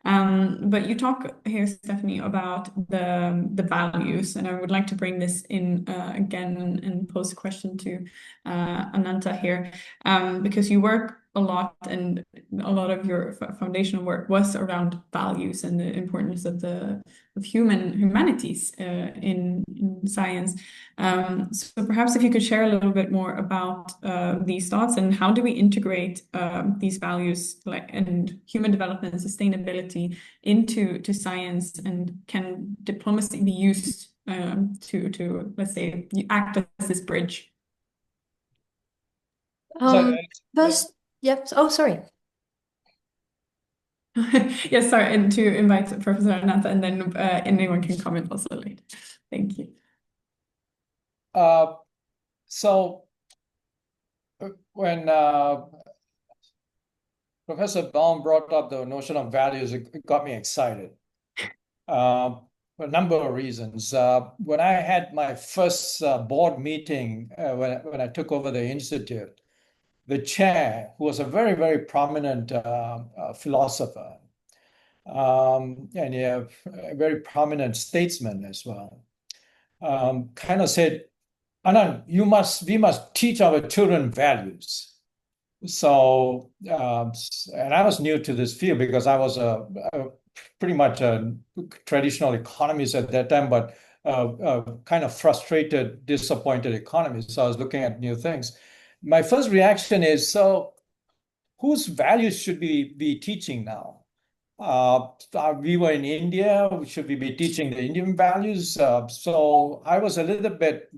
But you talk here, Stephanie, about the values, and I would like to bring this in again and pose a question to Ananta here, because you work a lot, and a lot of your foundational work was around values and the importance of humanities in science. So perhaps if you could share a little bit more about these thoughts and how do we integrate these values and human development and sustainability into science, and can diplomacy be used to let's say act as this bridge? First, yep. Oh, sorry. Yes, sorry, and to invite Professor Ananta, and then anyone can comment also later. Thank you. So when Professor Baum brought up the notion of values, it got me excited for a number of reasons. When I had my first board meeting, when I took over the institute, the chair, who was a very, very prominent philosopher, and a very prominent statesman as well, kind of said, Anand, we must teach our children values. So, and I was new to this field because I was pretty much a traditional economist at that time, but kind of frustrated, disappointed economist. So I was looking at new things. My first reaction is, so whose values should we be teaching now? We were in India. Should we be teaching the Indian values? So I was a little bit,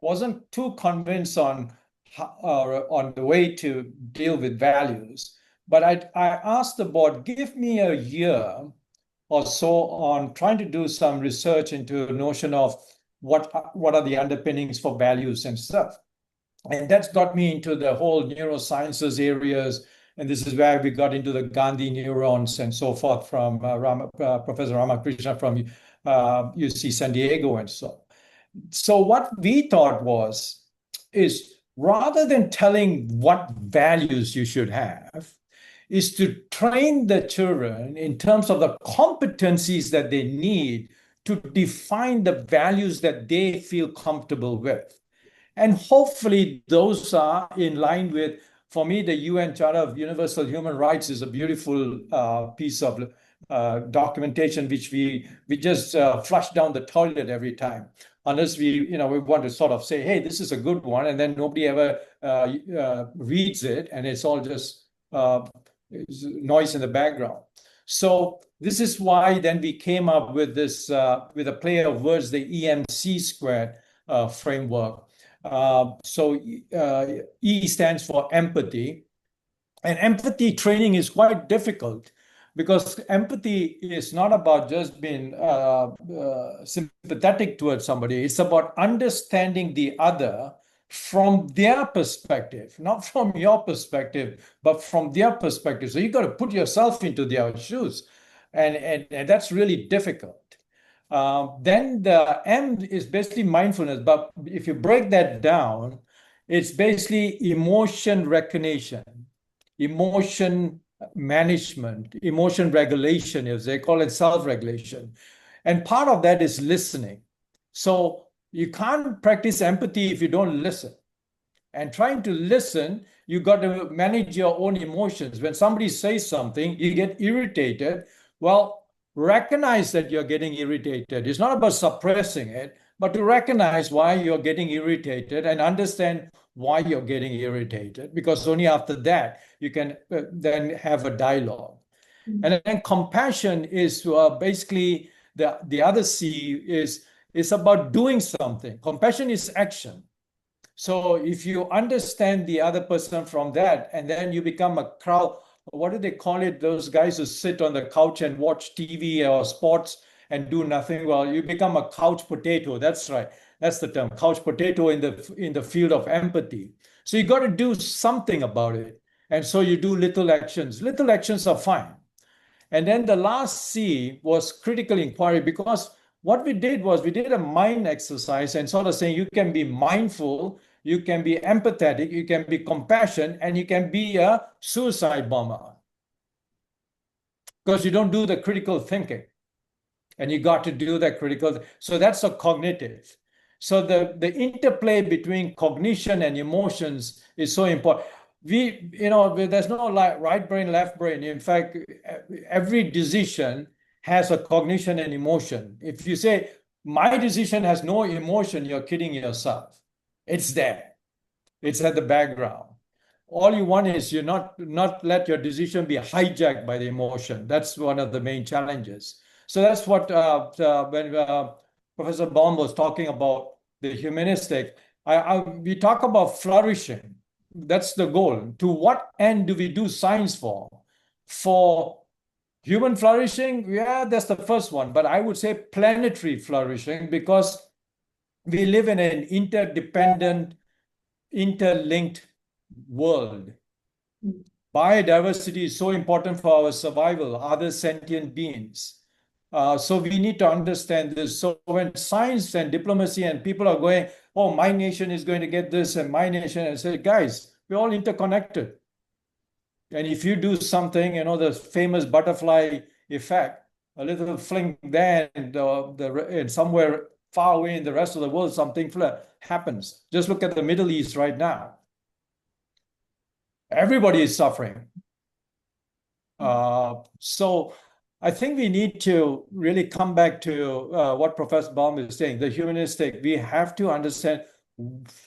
wasn't too convinced on the way to deal with values. But I asked the board, give me a year or so on trying to do some research into the notion of what are the underpinnings for values and stuff. And that's got me into the whole neurosciences areas. And this is where we got into the Gandhi neurons and so forth from Professor Ramakrishna from UC San Diego and so. So what we thought is rather than telling what values you should have, is to train the children in terms of the competencies that they need to define the values that they feel comfortable with. And hopefully those are in line with, for me, the UN Charter of Universal Human Rights is a beautiful piece of documentation which we just flush down the toilet every time, unless we want to sort of say, hey, this is a good one, and then nobody ever reads it, and it's all just noise in the background. So this is why then we came up with this, with a play of words, the EMC squared framework. So E stands for empathy. And empathy training is quite difficult because empathy is not about just being sympathetic towards somebody. It's about understanding the other from their perspective, not from your perspective, but from their perspective. So you got to put yourself into their shoes. And that's really difficult. Then the M is basically mindfulness. But if you break that down, it's basically emotion recognition, emotion management, emotion regulation, as they call it, self-regulation. And part of that is listening. So you can't practice empathy if you don't listen. And trying to listen, you got to manage your own emotions. When somebody says something, you get irritated. Well, recognize that you're getting irritated. It's not about suppressing it, but to recognize why you're getting irritated and understand why you're getting irritated, because only after that you can then have a dialogue. Mm-hmm. And then compassion is basically the other C is about doing something. Compassion is action. So if you understand the other person from that, and then you become a crowd, what do they call it? Those guys who sit on the couch and watch TV or sports and do nothing. Well, you become a couch potato. That's right. That's the term, couch potato in the field of empathy. So you got to do something about it. And so you do little actions. Little actions are fine. And then the last C was critical inquiry, because what we did was we did a mind exercise and sort of saying you can be mindful, you can be empathetic, you can be compassionate, and you can be a suicide bomber. Because you don't do the critical thinking. And you got to do that critical. So that's a cognitive. So the interplay between cognition and emotions is so important. There's no right brain, left brain. In fact, every decision has a cognition and emotion. If you say, my decision has no emotion, you're kidding yourself. It's there. It's at the background. All you want is you not let your decision be hijacked by the emotion. That's one of the main challenges. So that's what when Professor Baum was talking about the humanistic, we talk about flourishing. That's the goal. To what end do we do science for? For human flourishing? Yeah, that's the first one. But I would say planetary flourishing, because we live in an interdependent, interlinked world. Biodiversity is so important for our survival, other sentient beings. So we need to understand this. So when science and diplomacy and people are going, oh, my nation is going to get this and my nation, and say, guys, we're all interconnected. And if you do something, the famous butterfly effect, a little fling there and somewhere far away in the rest of the world, something happens. Just look at the Middle East right now. Everybody is suffering. So I think we need to really come back to what Professor Baum is saying, the humanistic. We have to understand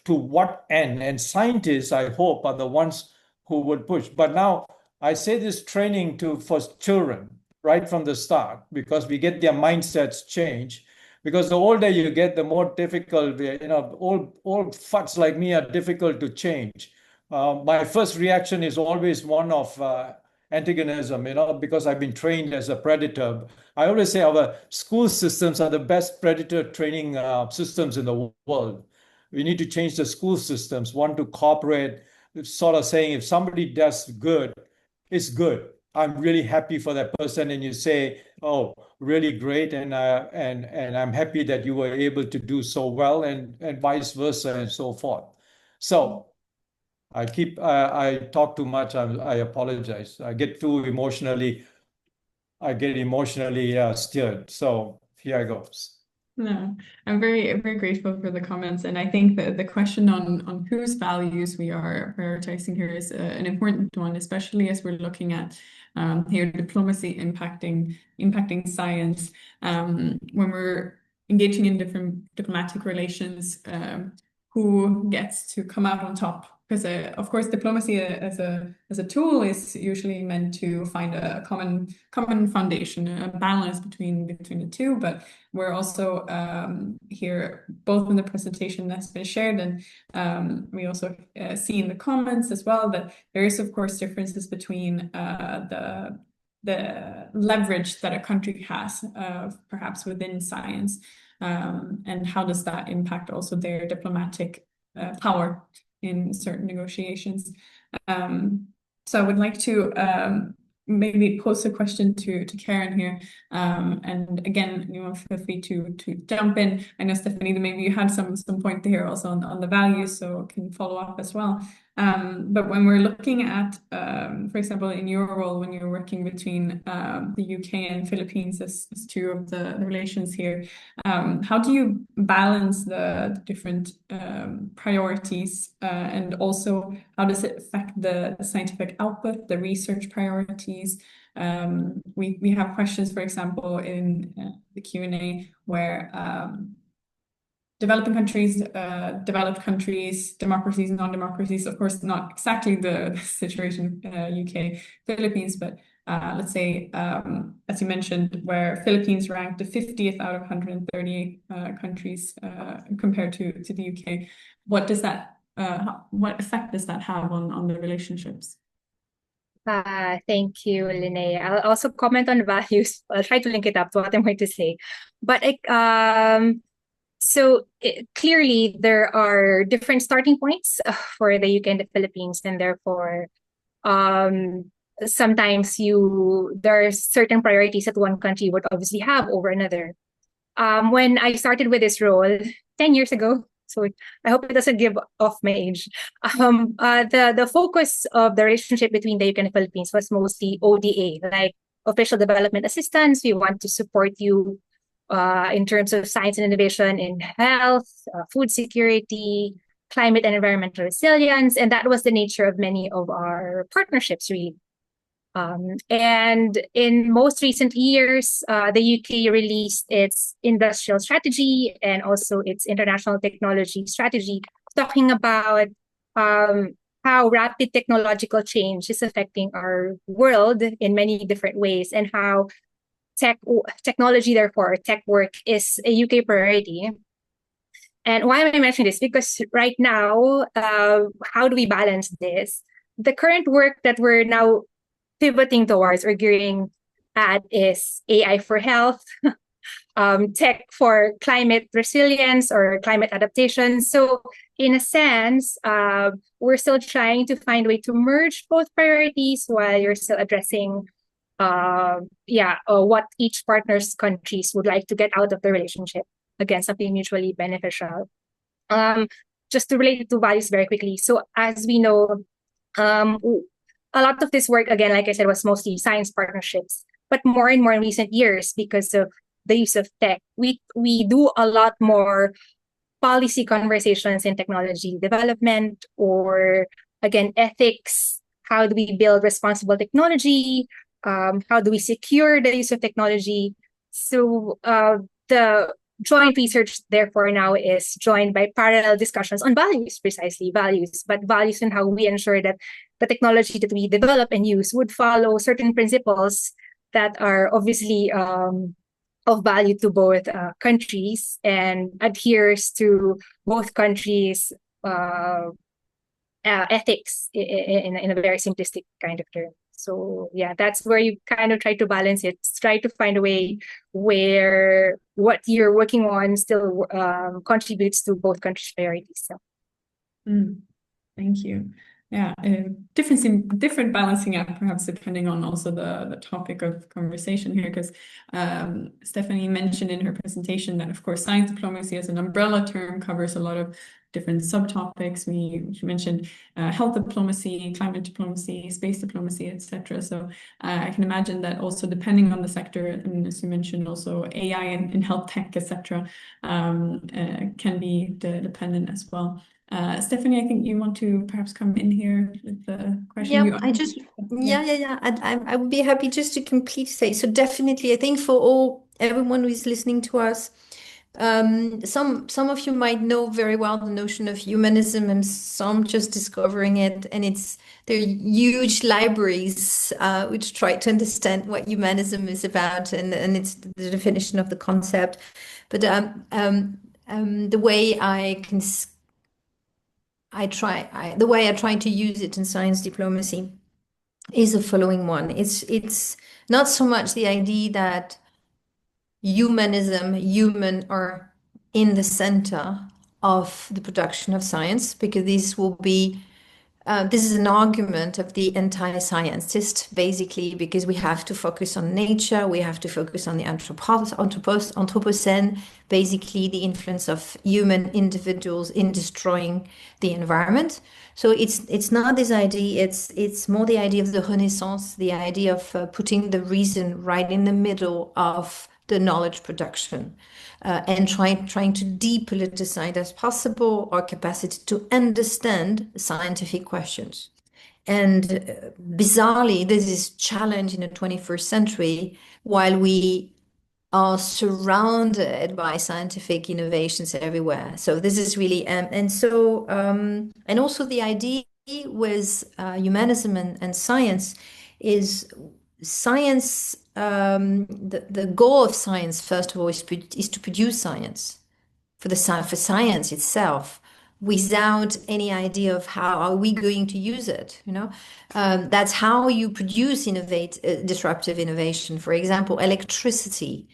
to what end. And scientists, I hope, are the ones who would push. But now I say this training for children right from the start, because we get their mindsets change. Because the older you get, the more difficult, old futs like me are difficult to change. My first reaction is always one of antagonism, because I've been trained as a predator. I always say our school systems are the best predator training systems in the world. We need to change the school systems, one to cooperate, sort of saying if somebody does good, it's good. I'm really happy for that person, and you say, "Oh, really great," and I'm happy that you were able to do so well, and vice versa, and so forth. So I talk too much. I apologize. I get emotionally stirred. So here I go. No, I'm very, very grateful for the comments. And I think that the question on whose values we are prioritizing here is an important one, especially as we're looking at here diplomacy impacting science. When we're engaging in different diplomatic relations, who gets to come out on top? Because of course, diplomacy as a tool is usually meant to find a common foundation, a balance between the two. But we're also here, both in the presentation that's been shared, and we also see in the comments as well that there is, of course, differences between the leverage that a country has, perhaps within science, and how does that impact also their diplomatic power in certain negotiations. So I would like to maybe pose a question to Karen here. And again, feel free to jump in. I know, Stephanie, that maybe you had some point here also on the values, so can follow up as well. But when we're looking at, for example, in your role, when you're working between the UK and Philippines as two of the relations here, how do you balance the different priorities, and also how does it affect the scientific output, the research priorities? We have questions, for example, in the Q&A where developing countries, developed countries, democracies, non-democracies, of course, not exactly the situation UK, Philippines, but let's say, as you mentioned, where Philippines ranked the 50th out of 138 countries compared to the UK. What does that, what effect does that have on the relationships? Thank you, Linnea. I'll also comment on values. I'll try to link it up to what I'm going to say. But clearly, there are different starting points for the UK and the Philippines, and therefore, sometimes there are certain priorities that one country would obviously have over another. When I started with this role 10 years ago, so I hope it doesn't give off my age, the focus of the relationship between the UK and the Philippines was mostly ODA, like official development assistance. We want to support you in terms of science and innovation in health, food security, climate and environmental resilience. And that was the nature of many of our partnerships, really. And in most recent years, the UK released its industrial strategy and also its international technology strategy, talking about how rapid technological change is affecting our world in many different ways, and how technology, therefore, tech work is a UK priority. And why am I mentioning this? Because right now, how do we balance this? The current work that we're now pivoting towards or gearing at is AI for health, tech for climate resilience or climate adaptation. So in a sense, we're still trying to find a way to merge both priorities while you're still addressing what each partner's countries would like to get out of the relationship. Again, something mutually beneficial. Just to relate it to values very quickly. So as we know, a lot of this work, again, like I said, was mostly science partnerships. But more and more in recent years, because of the use of tech, we do a lot more policy conversations in technology development, or again, ethics. How do we build responsible technology? how do we secure the use of technology. So the joint research, therefore, now is joined by parallel discussions on values, precisely values, but values and how we ensure that the technology that we develop and use would follow certain principles that are obviously of value to both countries and adheres to both countries' ethics in a very simplistic kind of term. So yeah, that's where you kind of try to balance it, try to find a way where what you're working on still contributes to both countries' priorities. So. Thank you. Yeah, different balancing act, perhaps depending on also the topic of conversation here, because Stephanie mentioned in her presentation that, of course, science diplomacy as an umbrella term covers a lot of different subtopics. She mentioned health diplomacy, climate diplomacy, space diplomacy, etc. So I can imagine that also depending on the sector, and as you mentioned, also AI and health tech, etc., can be dependent as well. Stephanie, I think you want to perhaps come in here with the question. I would be happy just to complete say. So definitely, I think for everyone who is listening to us, some of you might know very well the notion of humanism, and some just discovering it. And there are huge libraries which try to understand what humanism is about, and it's the definition of the concept. But the way the way I try to use it in science diplomacy is the following one. It's not so much the idea that human are in the center of the production of science, because this is an argument of the anti-scientist, basically, because we have to focus on nature, we have to focus on the Anthropocene, basically the influence of human individuals in destroying the environment. So it's not this idea, it's more the idea of the Renaissance, the idea of putting the reason right in the middle of the knowledge production. And trying to depoliticize as possible our capacity to understand scientific questions. And bizarrely, this is challenged in the 21st century while we are surrounded by scientific innovations everywhere. So this is really, and also the idea with humanism and science is science. The goal of science, first of all, is to produce science for science itself, without any idea of how are we going to use it. That's how you produce disruptive innovation. For example, electricity.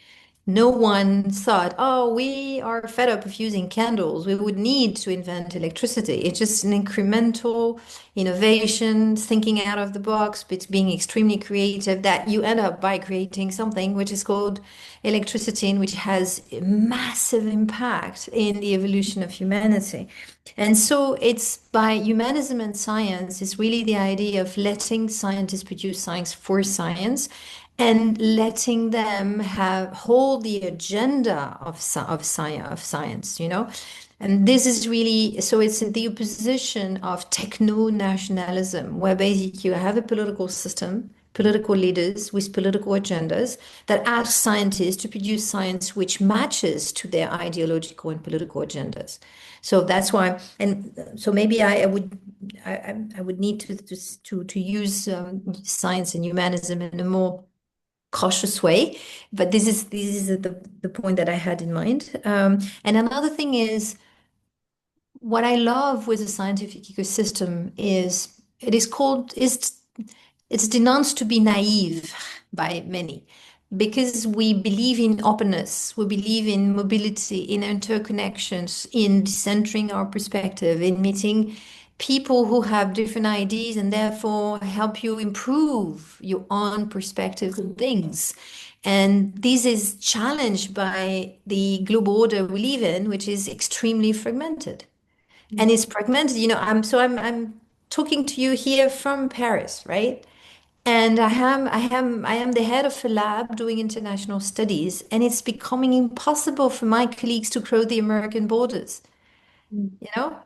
No one thought, oh, we are fed up of using candles, we would need to invent electricity. It's just an incremental innovation, thinking out of the box, but being extremely creative, that you end up by creating something which is called electricity, and which has a massive impact in the evolution of humanity. And so it's by humanism and science, it's really the idea of letting scientists produce science for science, and letting them hold the agenda of science, And this is really, so it's in the opposition of techno-nationalism, where basically you have a political system, political leaders with political agendas that ask scientists to produce science which matches to their ideological and political agendas. So that's why, and so maybe I would need to use science and humanism in a more cautious way, but this is the point that I had in mind. And another thing is, what I love with the scientific ecosystem is it's denounced to be naive by many, because we believe in openness, we believe in mobility, in interconnections, in decentering our perspective, in meeting people who have different ideas and therefore help you improve your own perspectives on things. And this is challenged by the global order we live in, which is extremely fragmented. And it's fragmented, I'm talking to you here from Paris, right? And I am the head of a lab doing international studies, and it's becoming impossible for my colleagues to cross the American borders.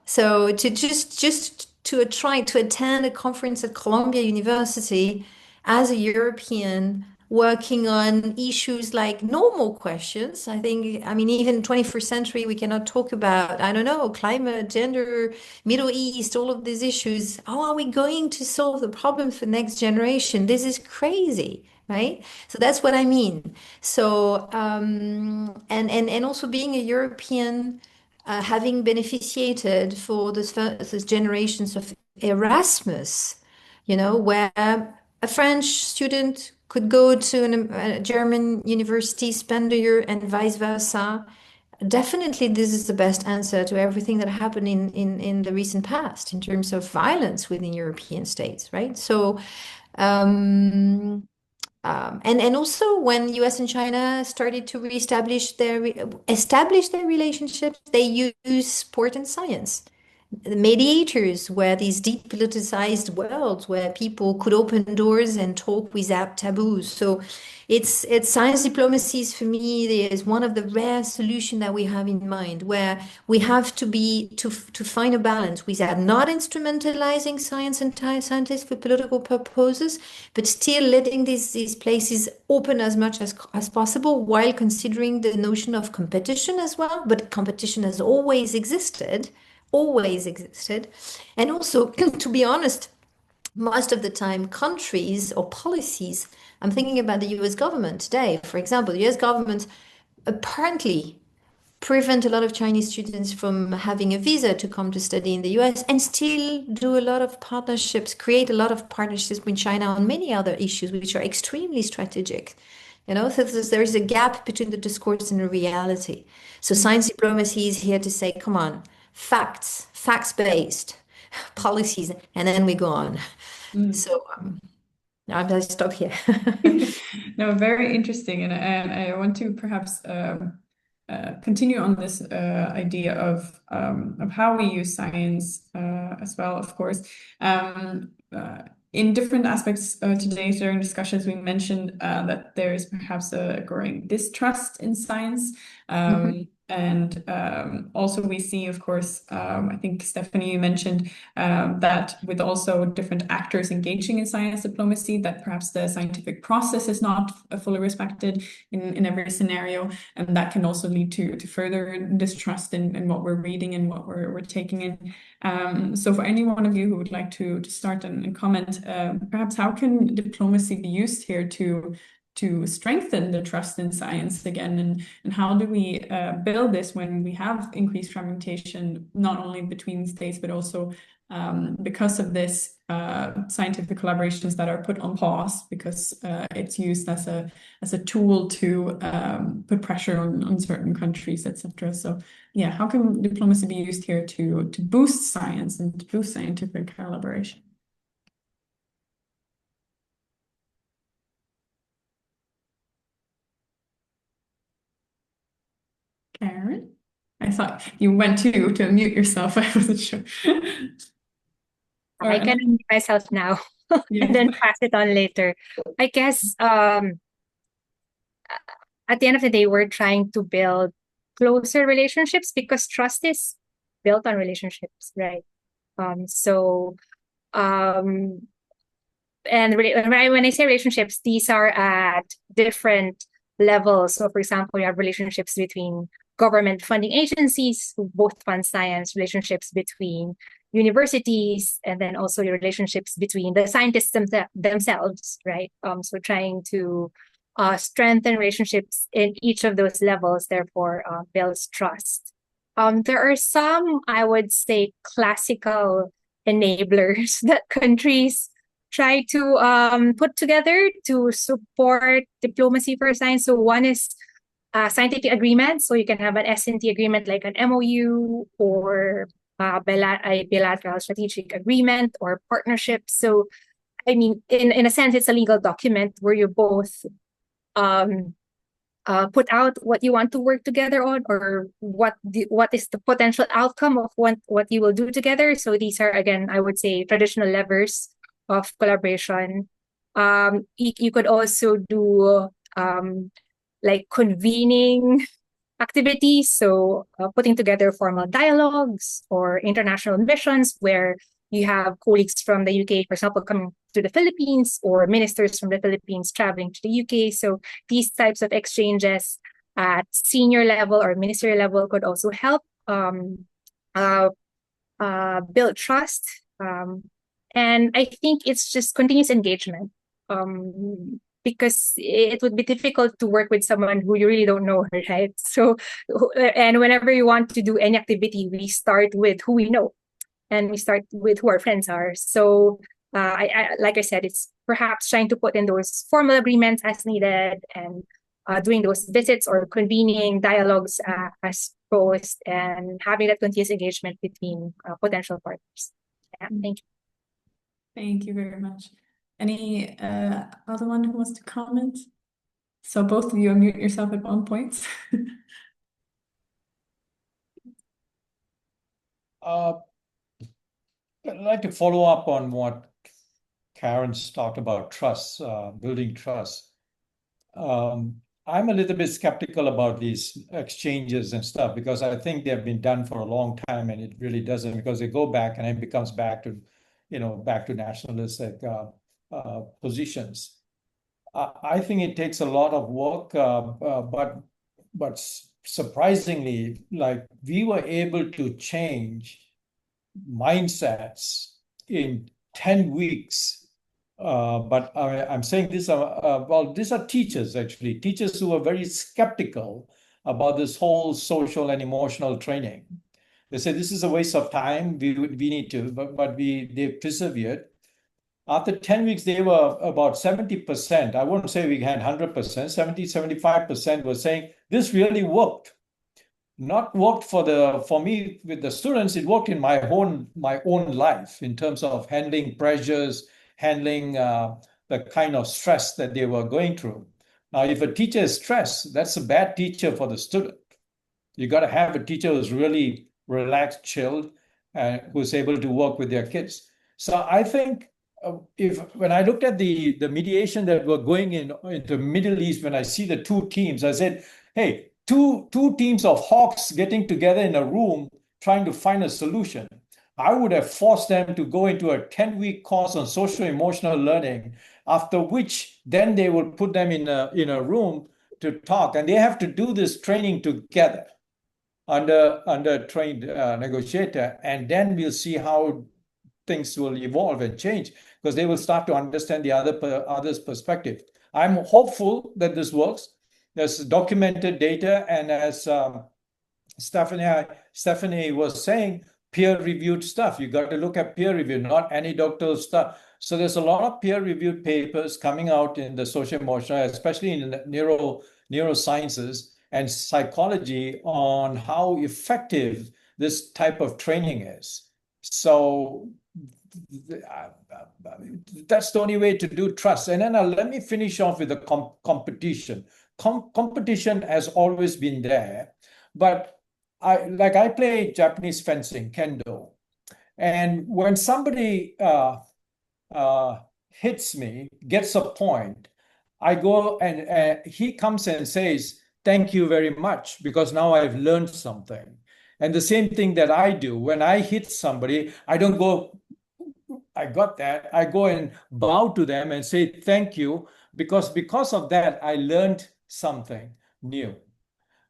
So to just to try to attend a conference at Columbia University, as a European working on issues like normal questions. I think, I mean, even 21st century, we cannot talk about, I don't know, climate, gender, Middle East, all of these issues. How are we going to solve the problem for next generation? This is crazy, right? So that's what I mean. So, and also being a European, having beneficiated for this first generations of Erasmus, where a French student could go to a German university, spend a year, and vice versa. Definitely, this is the best answer to everything that happened in the recent past in terms of violence within European states, right? So, and also when US and China started to establish their relationships, they use sport and science. The mediators were these depoliticized worlds where people could open doors and talk without taboos. So it's science diplomacies for me is one of the rare solutions that we have in mind, where we have to find a balance without not instrumentalizing science and scientists for political purposes, but still letting these places open as much as possible while considering the notion of competition as well. But competition has always existed. And also, to be honest, most of the time, countries or policies, I'm thinking about the US government today, for example, the US government apparently prevent a lot of Chinese students from having a visa to come to study in the US and still do a lot of partnerships, create a lot of partnerships with China on many other issues, which are extremely strategic. So there is a gap between the discourse and the reality. So science diplomacy is here to say, come on, facts-based policies, and then we go on. So I'll stop here. No, very interesting, and I want to perhaps continue on this idea of how we use science as well, of course. In different aspects today during discussions, we mentioned that there is perhaps a growing distrust in science. And also we see, of course, I think Stephanie, you mentioned that with also different actors engaging in science diplomacy, that perhaps the scientific process is not fully respected in every scenario. And that can also lead to further distrust in what we're reading and what we're taking in. So for any one of you who would like to start and comment, perhaps how can diplomacy be used here to strengthen the trust in science again, and how do we build this when we have increased fragmentation, not only between states, but also because of this scientific collaborations that are put on pause because it's used as a tool to put pressure on certain countries, etc. So yeah, how can diplomacy be used here to boost science and to boost scientific collaboration? Karen? I thought you went to unmute yourself. I wasn't sure. I can unmute myself now and then pass it on later. I guess at the end of the day, we're trying to build closer relationships because trust is built on relationships, right? And when I say relationships, these are at different levels. So for example, you have relationships between government funding agencies who both fund science, relationships between universities, and then also your relationships between the scientists themselves, right? So trying to strengthen relationships in each of those levels, therefore builds trust. There are some, I would say, classical enablers that countries try to put together to support diplomacy for science. So one is scientific agreements. So you can have an S&T agreement like an MOU or a bilateral strategic agreement or partnership. So, I mean, in a sense, it's a legal document where you both put out what you want to work together on or what is the potential outcome of what you will do together. So these are, again, I would say, traditional levers of collaboration. You could also do like convening activities, so putting together formal dialogues or international missions where you have colleagues from the UK, for example, coming to the Philippines, or ministers from the Philippines traveling to the UK. So these types of exchanges at senior level or ministerial level could also help uh, build trust. And I think it's just continuous engagement. Because it would be difficult to work with someone who you really don't know, right? So, and whenever you want to do any activity, we start with who we know, and we start with who our friends are. So, like I said, it's perhaps trying to put in those formal agreements as needed, and doing those visits or convening dialogues as proposed, and having that continuous engagement between potential partners. Yeah, thank you. Thank you very much. Any other one who wants to comment? So both of you unmute yourself at one point. I'd like to follow up on what Karen's talked about, trust, building trust. I'm a little bit skeptical about these exchanges and stuff, because I think they've been done for a long time, and it really doesn't, because they go back and it becomes back to, back to nationalistic positions. I think it takes a lot of work, but surprisingly, like, we were able to change mindsets in 10 weeks. But I'm saying this, well, these are teachers, actually, teachers who are very skeptical about this whole social and emotional training. They say this is a waste of time. We need to, but they persevered. After 10 weeks, they were about 70%. I wouldn't say we had 100%, 70, 75% were saying this really worked. Not worked for me with the students, it worked in my own life in terms of handling pressures, handling the kind of stress that they were going through. Now, if a teacher is stressed, that's a bad teacher for the student. You got to have a teacher who's really relaxed, chilled, and who's able to work with their kids. So I think when I looked at the mediation that were going into Middle East, when I see the two teams, I said, hey, two teams of hawks getting together in a room trying to find a solution. I would have forced them to go into a 10-week course on social emotional learning, after which then they would put them in a room to talk, and they have to do this training together under a trained negotiator, and then we'll see how things will evolve and change, because they will start to understand the other's perspective. I'm hopeful that this works. There's documented data, and as Stephanie was saying, peer-reviewed stuff. You got to look at peer review, not anecdotal stuff. So there's a lot of peer-reviewed papers coming out in the social emotional, especially in the neurosciences and psychology, on how effective this type of training is. So that's the only way to do trust. And then let me finish off with the competition. Competition has always been there, but I play Japanese fencing, kendo, and when somebody hits me, gets a point, I go and he comes and says, "Thank you very much, because now I've learned something." And the same thing that I do when I hit somebody, I don't go, I got that. I go and bow to them and say thank you, because of that I learned something new.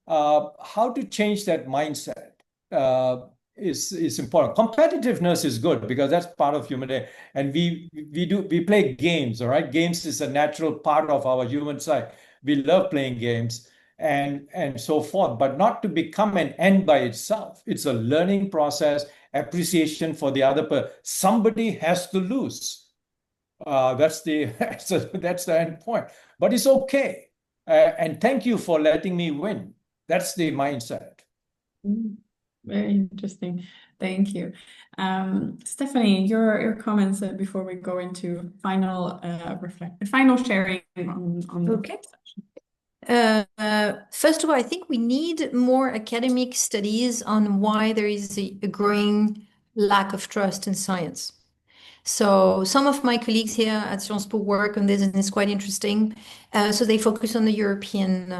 How to change that mindset is important. Competitiveness is good, because that's part of human nature, and we play games. All right, games is a natural part of our human side. We love playing games and so forth, but not to become an end by itself. It's a learning process, appreciation for the other person. Somebody has to lose. That's the end point. But it's okay. And thank you for letting me win. That's the mindset. Very interesting. Thank you. Stephanie, your comments before we go into final sharing on the Okay. First of all, I think we need more academic studies on why there is a growing lack of trust in science. So some of my colleagues here at Sciences Po work on this, and it's quite interesting. So they focus on the European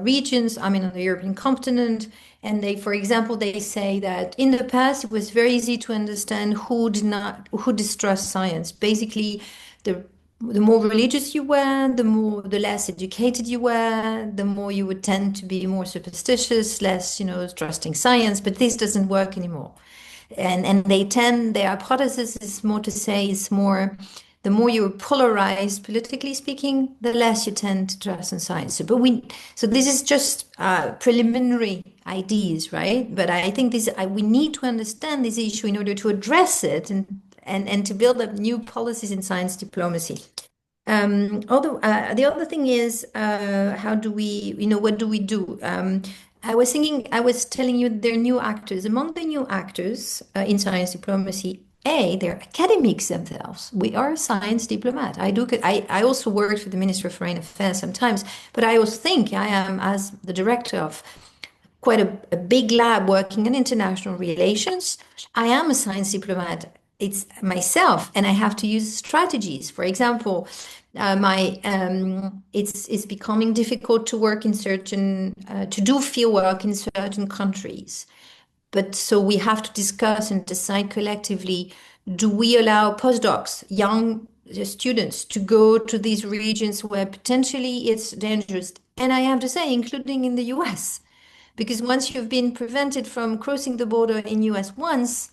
regions, I mean, on the European continent. And they, for example, they say that in the past, it was very easy to understand who distrust science. Basically, the more religious you were, the less educated you were, the more you would tend to be more superstitious, less, trusting science. But this doesn't work anymore. And their hypothesis is more to say is more, the more you're polarized politically speaking, the less you tend to trust in science. So this is just preliminary ideas, right? But I think we need to understand this issue in order to address it and to build up new policies in science diplomacy. Although the other thing is, what do we do? I was telling you there are new actors. Among the new actors in science diplomacy, they're academics themselves. We are a science diplomat. I also worked for the Ministry of Foreign Affairs sometimes, but I also think I am, as the director of quite a big lab working in international relations, I am a science diplomat. It's myself, and I have to use strategies. For example, it's becoming difficult to work in to do field work in certain countries. But so we have to discuss and decide collectively, do we allow postdocs, young students, to go to these regions where potentially it's dangerous? And I have to say, including in the US, because once you've been prevented from crossing the border in US once,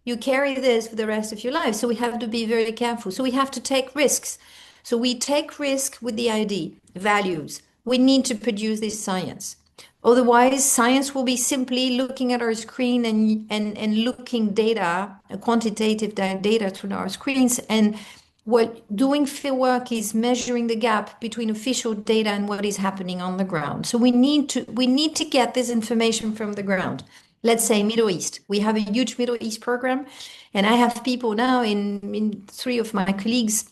you carry this for the rest of your life. So we have to be very careful. So we have to take risks. So we take risk with the ID, values. We need to produce this science. Otherwise, science will be simply looking at our screen and looking data, quantitative data through our screens. And what doing field work is measuring the gap between official data and what is happening on the ground. So we need to get this information from the ground. Let's say Middle East. We have a huge Middle East program, and I have people now in three of my colleagues.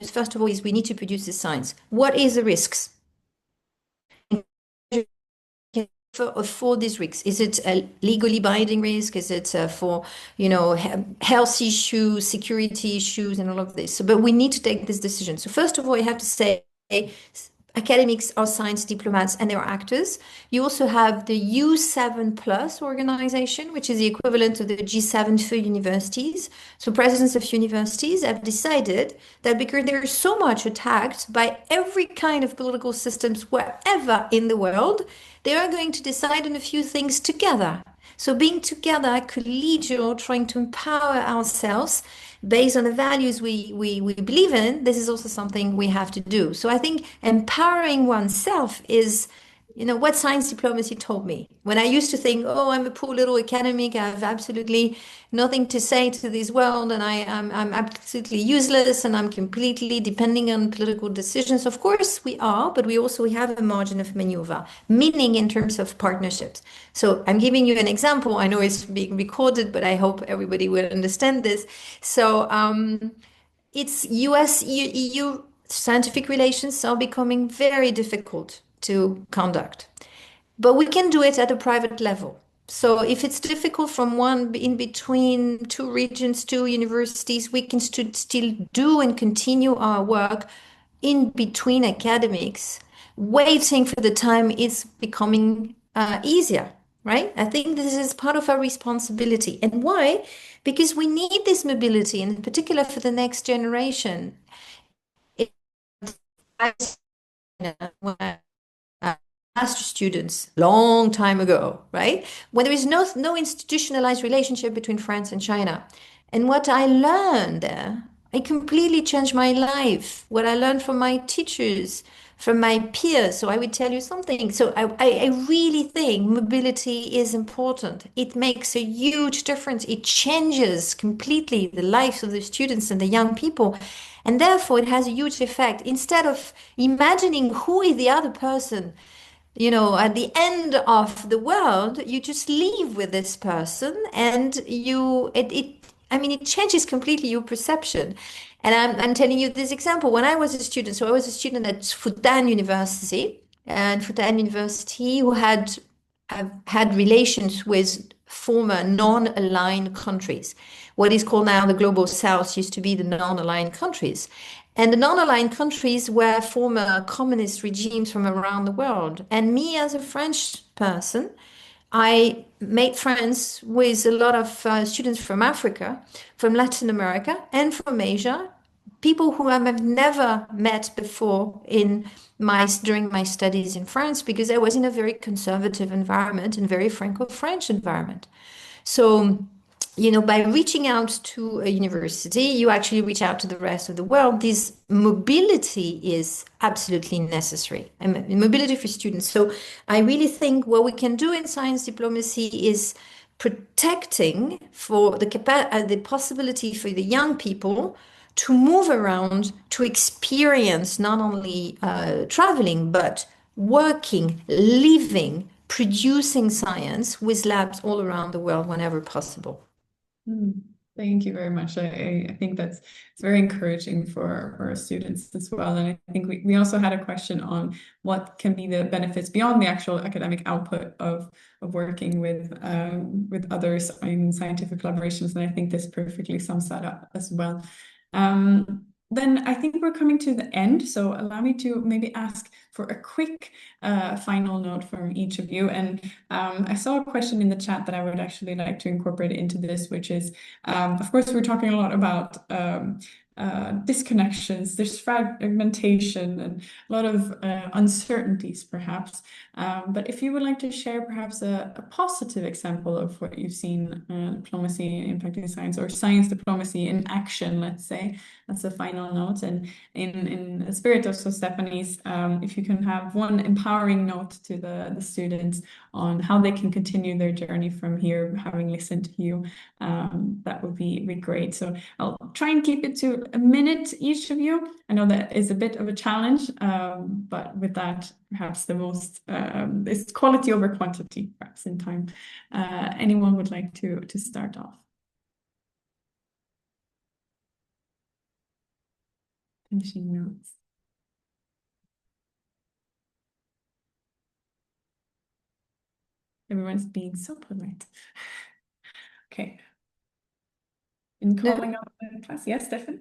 First of all, is we need to produce the science. What is the risks? For these risks, is it a legally binding risk? Is it for health issues, security issues, and all of this? But we need to take this decision. So first of all, you have to say academics are science diplomats and they're actors. You also have the U7 Plus organization, which is the equivalent of the G7 for universities. So presidents of universities have decided that because they're so much attacked by every kind of political systems wherever in the world, they are going to decide on a few things together. So being together, collegial, trying to empower ourselves based on the values we believe in, this is also something we have to do. So I think empowering oneself is, what science diplomacy taught me. When I used to think, oh, I'm a poor little academic, I have absolutely nothing to say to this world, and I'm absolutely useless, and I'm completely depending on political decisions. Of course we are, but we have a margin of maneuver, meaning in terms of partnerships. So I'm giving you an example. I know it's being recorded, but I hope everybody will understand this. So it's US, EU scientific relations are becoming very difficult to conduct. But we can do it at a private level. So if it's difficult from one in between two regions, two universities, we can still do and continue our work in between academics, waiting for the time it's becoming easier, right? I think this is part of our responsibility. And why? Because we need this mobility, and in particular for the next generation. When I master students long time ago, right? When there is no institutionalized relationship between France and China. And what I learned there, it completely changed my life. What I learned from my teachers, from my peers. So I would tell you something. So I really think mobility is important. It makes a huge difference. It changes completely the lives of the students and the young people. And therefore, it has a huge effect. Instead of imagining who is the other person, at the end of the world, you just live with this person, and it changes completely your perception. And I'm telling you this example. When I was a student, so I was a student at Fudan University, who had have had relations with former non-aligned countries. What is called now the Global South used to be the non-aligned countries. And the non-aligned countries were former communist regimes from around the world. And me, as a French person, I made friends with a lot of students from Africa, from Latin America, and from Asia, people who I have never met before during my studies in France, because I was in a very conservative environment and very Franco-French environment. So, by reaching out to a university, you actually reach out to the rest of the world. This mobility is absolutely necessary, and mobility for students. So I really think what we can do in science diplomacy is protecting for the possibility for the young people to move around, to experience not only traveling, but working, living, producing science with labs all around the world whenever possible. Thank you very much. I think it's very encouraging for our students as well. And I think we also had a question on what can be the benefits beyond the actual academic output of working with others in scientific collaborations. And I think this perfectly sums that up as well. Then I think we're coming to the end, so allow me to maybe ask for a quick final note from each of you. And I saw a question in the chat that I would actually like to incorporate into this, which is, of course, we're talking a lot about disconnections, there's fragmentation and a lot of uncertainties, perhaps. But if you would like to share perhaps a positive example of what you've seen diplomacy impacting science, or science diplomacy in action, let's say, that's the final note. And in the spirit of Stephanie's, if you can have one empowering note to the students on how they can continue their journey from here, having listened to you, that would be great. So I'll try and keep it to a minute each of you. I know that is a bit of a challenge, but with that, perhaps the most is quality over quantity, perhaps in time. Anyone would like to start off? Finishing notes. Everyone's being so polite. Okay. In calling up the class, yes, Stefan?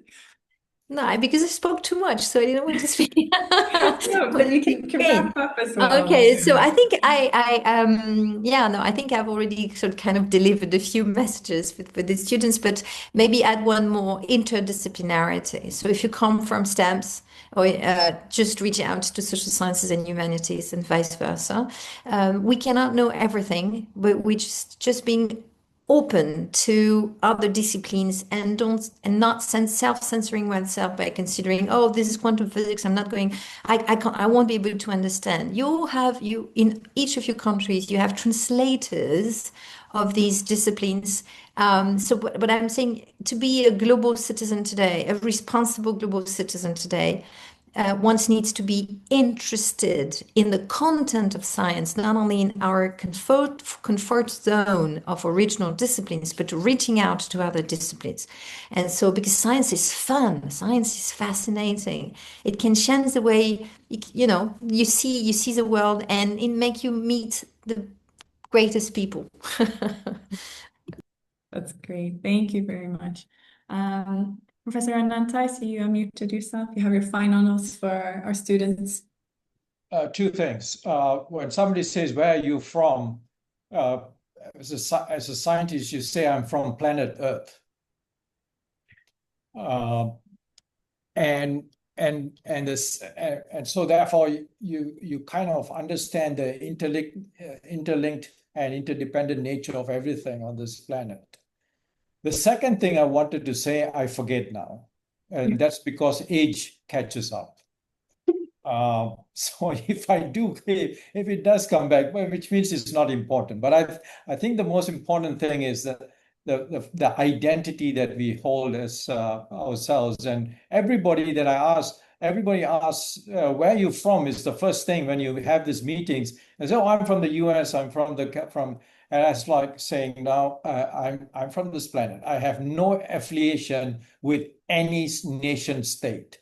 No, because I spoke too much, so I didn't want to speak. No, but you can wrap up as well. Okay, so I think I think I've already sort of kind of delivered a few messages for the students, but maybe add one more: interdisciplinarity. So if you come from STEMs, or just reach out to social sciences and humanities and vice versa. We cannot know everything, but we just being open to other disciplines and not self-censoring oneself by considering, oh, this is quantum physics, I won't be able to understand. You in each of your countries, you have translators of these disciplines. But I'm saying, to be a global citizen today, a responsible global citizen today, one needs to be interested in the content of science, not only in our comfort zone of original disciplines, but reaching out to other disciplines. And so, because science is fun, science is fascinating, it can change the way you see the world, and it make you meet the greatest people. That's great. Thank you very much. Professor Ananta, I see you unmuted yourself. You have your final notes for our students. Two things. When somebody says, where are you from? As a scientist, you say, I'm from planet Earth. And so therefore you kind of understand the interlinked and interdependent nature of everything on this planet. The second thing I wanted to say, I forget now, and that's because age catches up. So if it does come back, which means it's not important, but I think the most important thing is that the identity that we hold as ourselves. And everybody asks, where are you from, is the first thing when you have these meetings. And so, I'm from the US, I'm from, and it's like saying, now I'm from this planet. I have no affiliation with any nation state.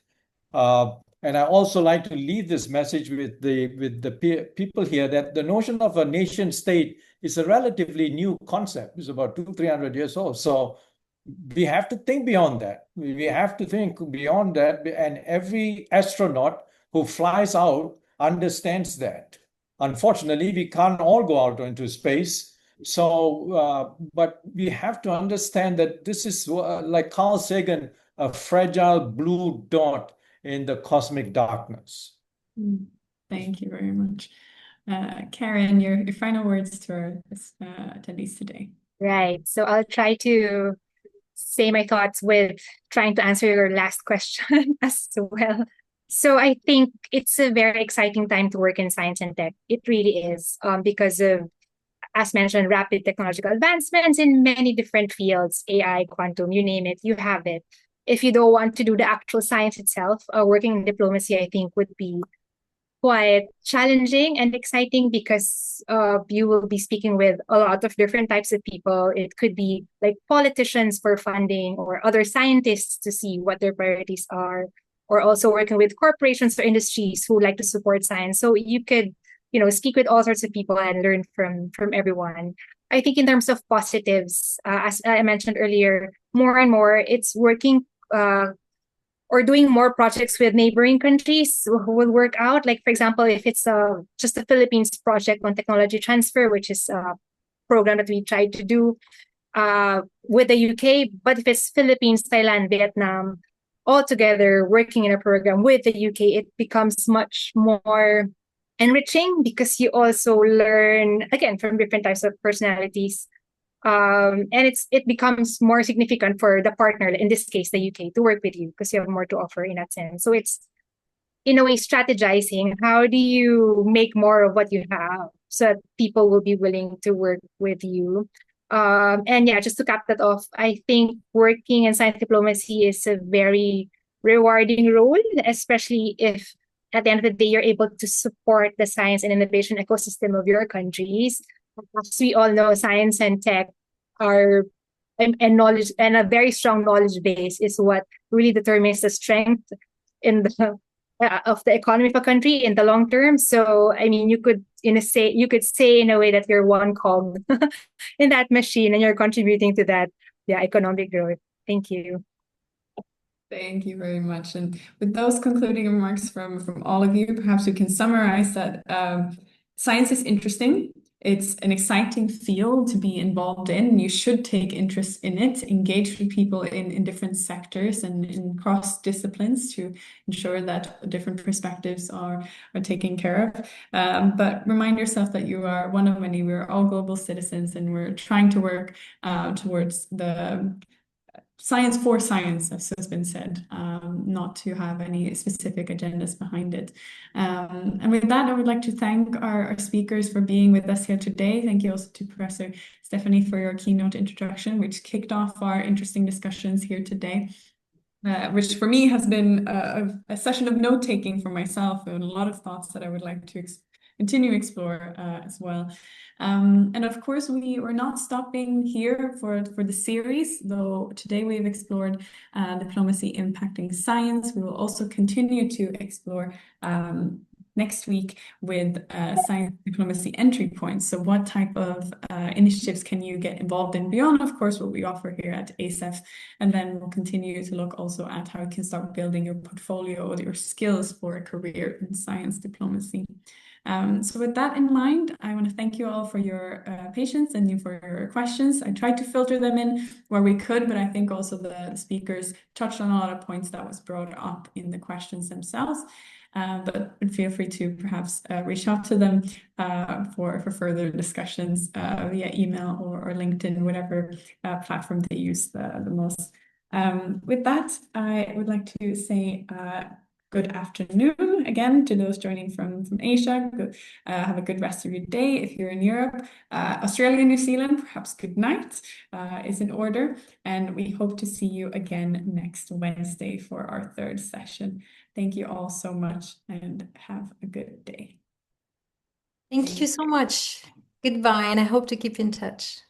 and I also like to leave this message with the people here, that the notion of a nation state is a relatively new concept. It's about 200-300 years old. So we have to think beyond that. We have to think beyond that, and every astronaut who flies out understands that. Unfortunately, we can't all go out into space. So, but we have to understand that this is, like Carl Sagan, a fragile blue dot in the cosmic darkness. Thank you very much. Karen, your final words to our attendees today. Right. So I'll try to say my thoughts with trying to answer your last question as well. So I think it's a very exciting time to work in science and tech. It really is, because of, as mentioned, rapid technological advancements in many different fields, AI, quantum, you name it, you have it. If you don't want to do the actual science itself, working in diplomacy, I think, would be quite challenging and exciting, because you will be speaking with a lot of different types of people. It could be like politicians for funding, or other scientists to see what their priorities are, or also working with corporations or industries who like to support science. So you could, speak with all sorts of people and learn from everyone. I think in terms of positives, as I mentioned earlier, more and more it's working or doing more projects with neighboring countries will work out. Like, for example, if it's just a Philippines project on technology transfer, which is a program that we tried to do with the UK, but if it's Philippines, Thailand, Vietnam, all together working in a program with the UK, it becomes much more enriching, because you also learn, again, from different types of personalities. And it becomes more significant for the partner, in this case the UK, to work with you, because you have more to offer in that sense. So it's, in a way, strategizing how do you make more of what you have, so that people will be willing to work with you. And yeah, just to cap that off, I think working in science diplomacy is a very rewarding role, especially if at the end of the day you're able to support the science and innovation ecosystem of your countries. As we all know, science and tech are, and knowledge, and a very strong knowledge base is what really determines the strength in the of the economy of a country in the long term. So I mean, you could say in a way that you're one cog in that machine, and you're contributing to that, economic growth. Thank you. Thank you very much. And with those concluding remarks from all of you, perhaps we can summarize that science is interesting. It's an exciting field to be involved in. You should take interest in it, engage with people in different sectors and in cross disciplines to ensure that different perspectives are taken care of. But remind yourself that you are one of many. We're all global citizens, and we're trying to work towards the science for science, as has been said, not to have any specific agendas behind it. And with that, I would like to thank our speakers for being with us here today. Thank you also to Professor Stephanie for your keynote introduction, which kicked off our interesting discussions here today. Which for me has been a session of note-taking for myself, and a lot of thoughts that I would like to continue to explore as well. And of course, we're not stopping here for the series, though today we've explored diplomacy impacting science. We will also continue to explore next week with science diplomacy entry points. So what type of initiatives can you get involved in beyond, of course, what we offer here at ASEF? And then we'll continue to look also at how you can start building your portfolio, your skills for a career in science diplomacy. So with that in mind, I want to thank you all for your patience and you for your questions. I tried to filter them in where we could, but I think also the speakers touched on a lot of points that was brought up in the questions themselves. But feel free to perhaps reach out to them for further discussions via email or LinkedIn, whatever platform they use the most. With that, I would like to say good afternoon again to those joining from Asia. Have a good rest of your day if you're in Europe. Australia, New Zealand, perhaps good night is in order. And we hope to see you again next Wednesday for our third session. Thank you all so much and have a good day. Thank you so much. Goodbye, and I hope to keep in touch.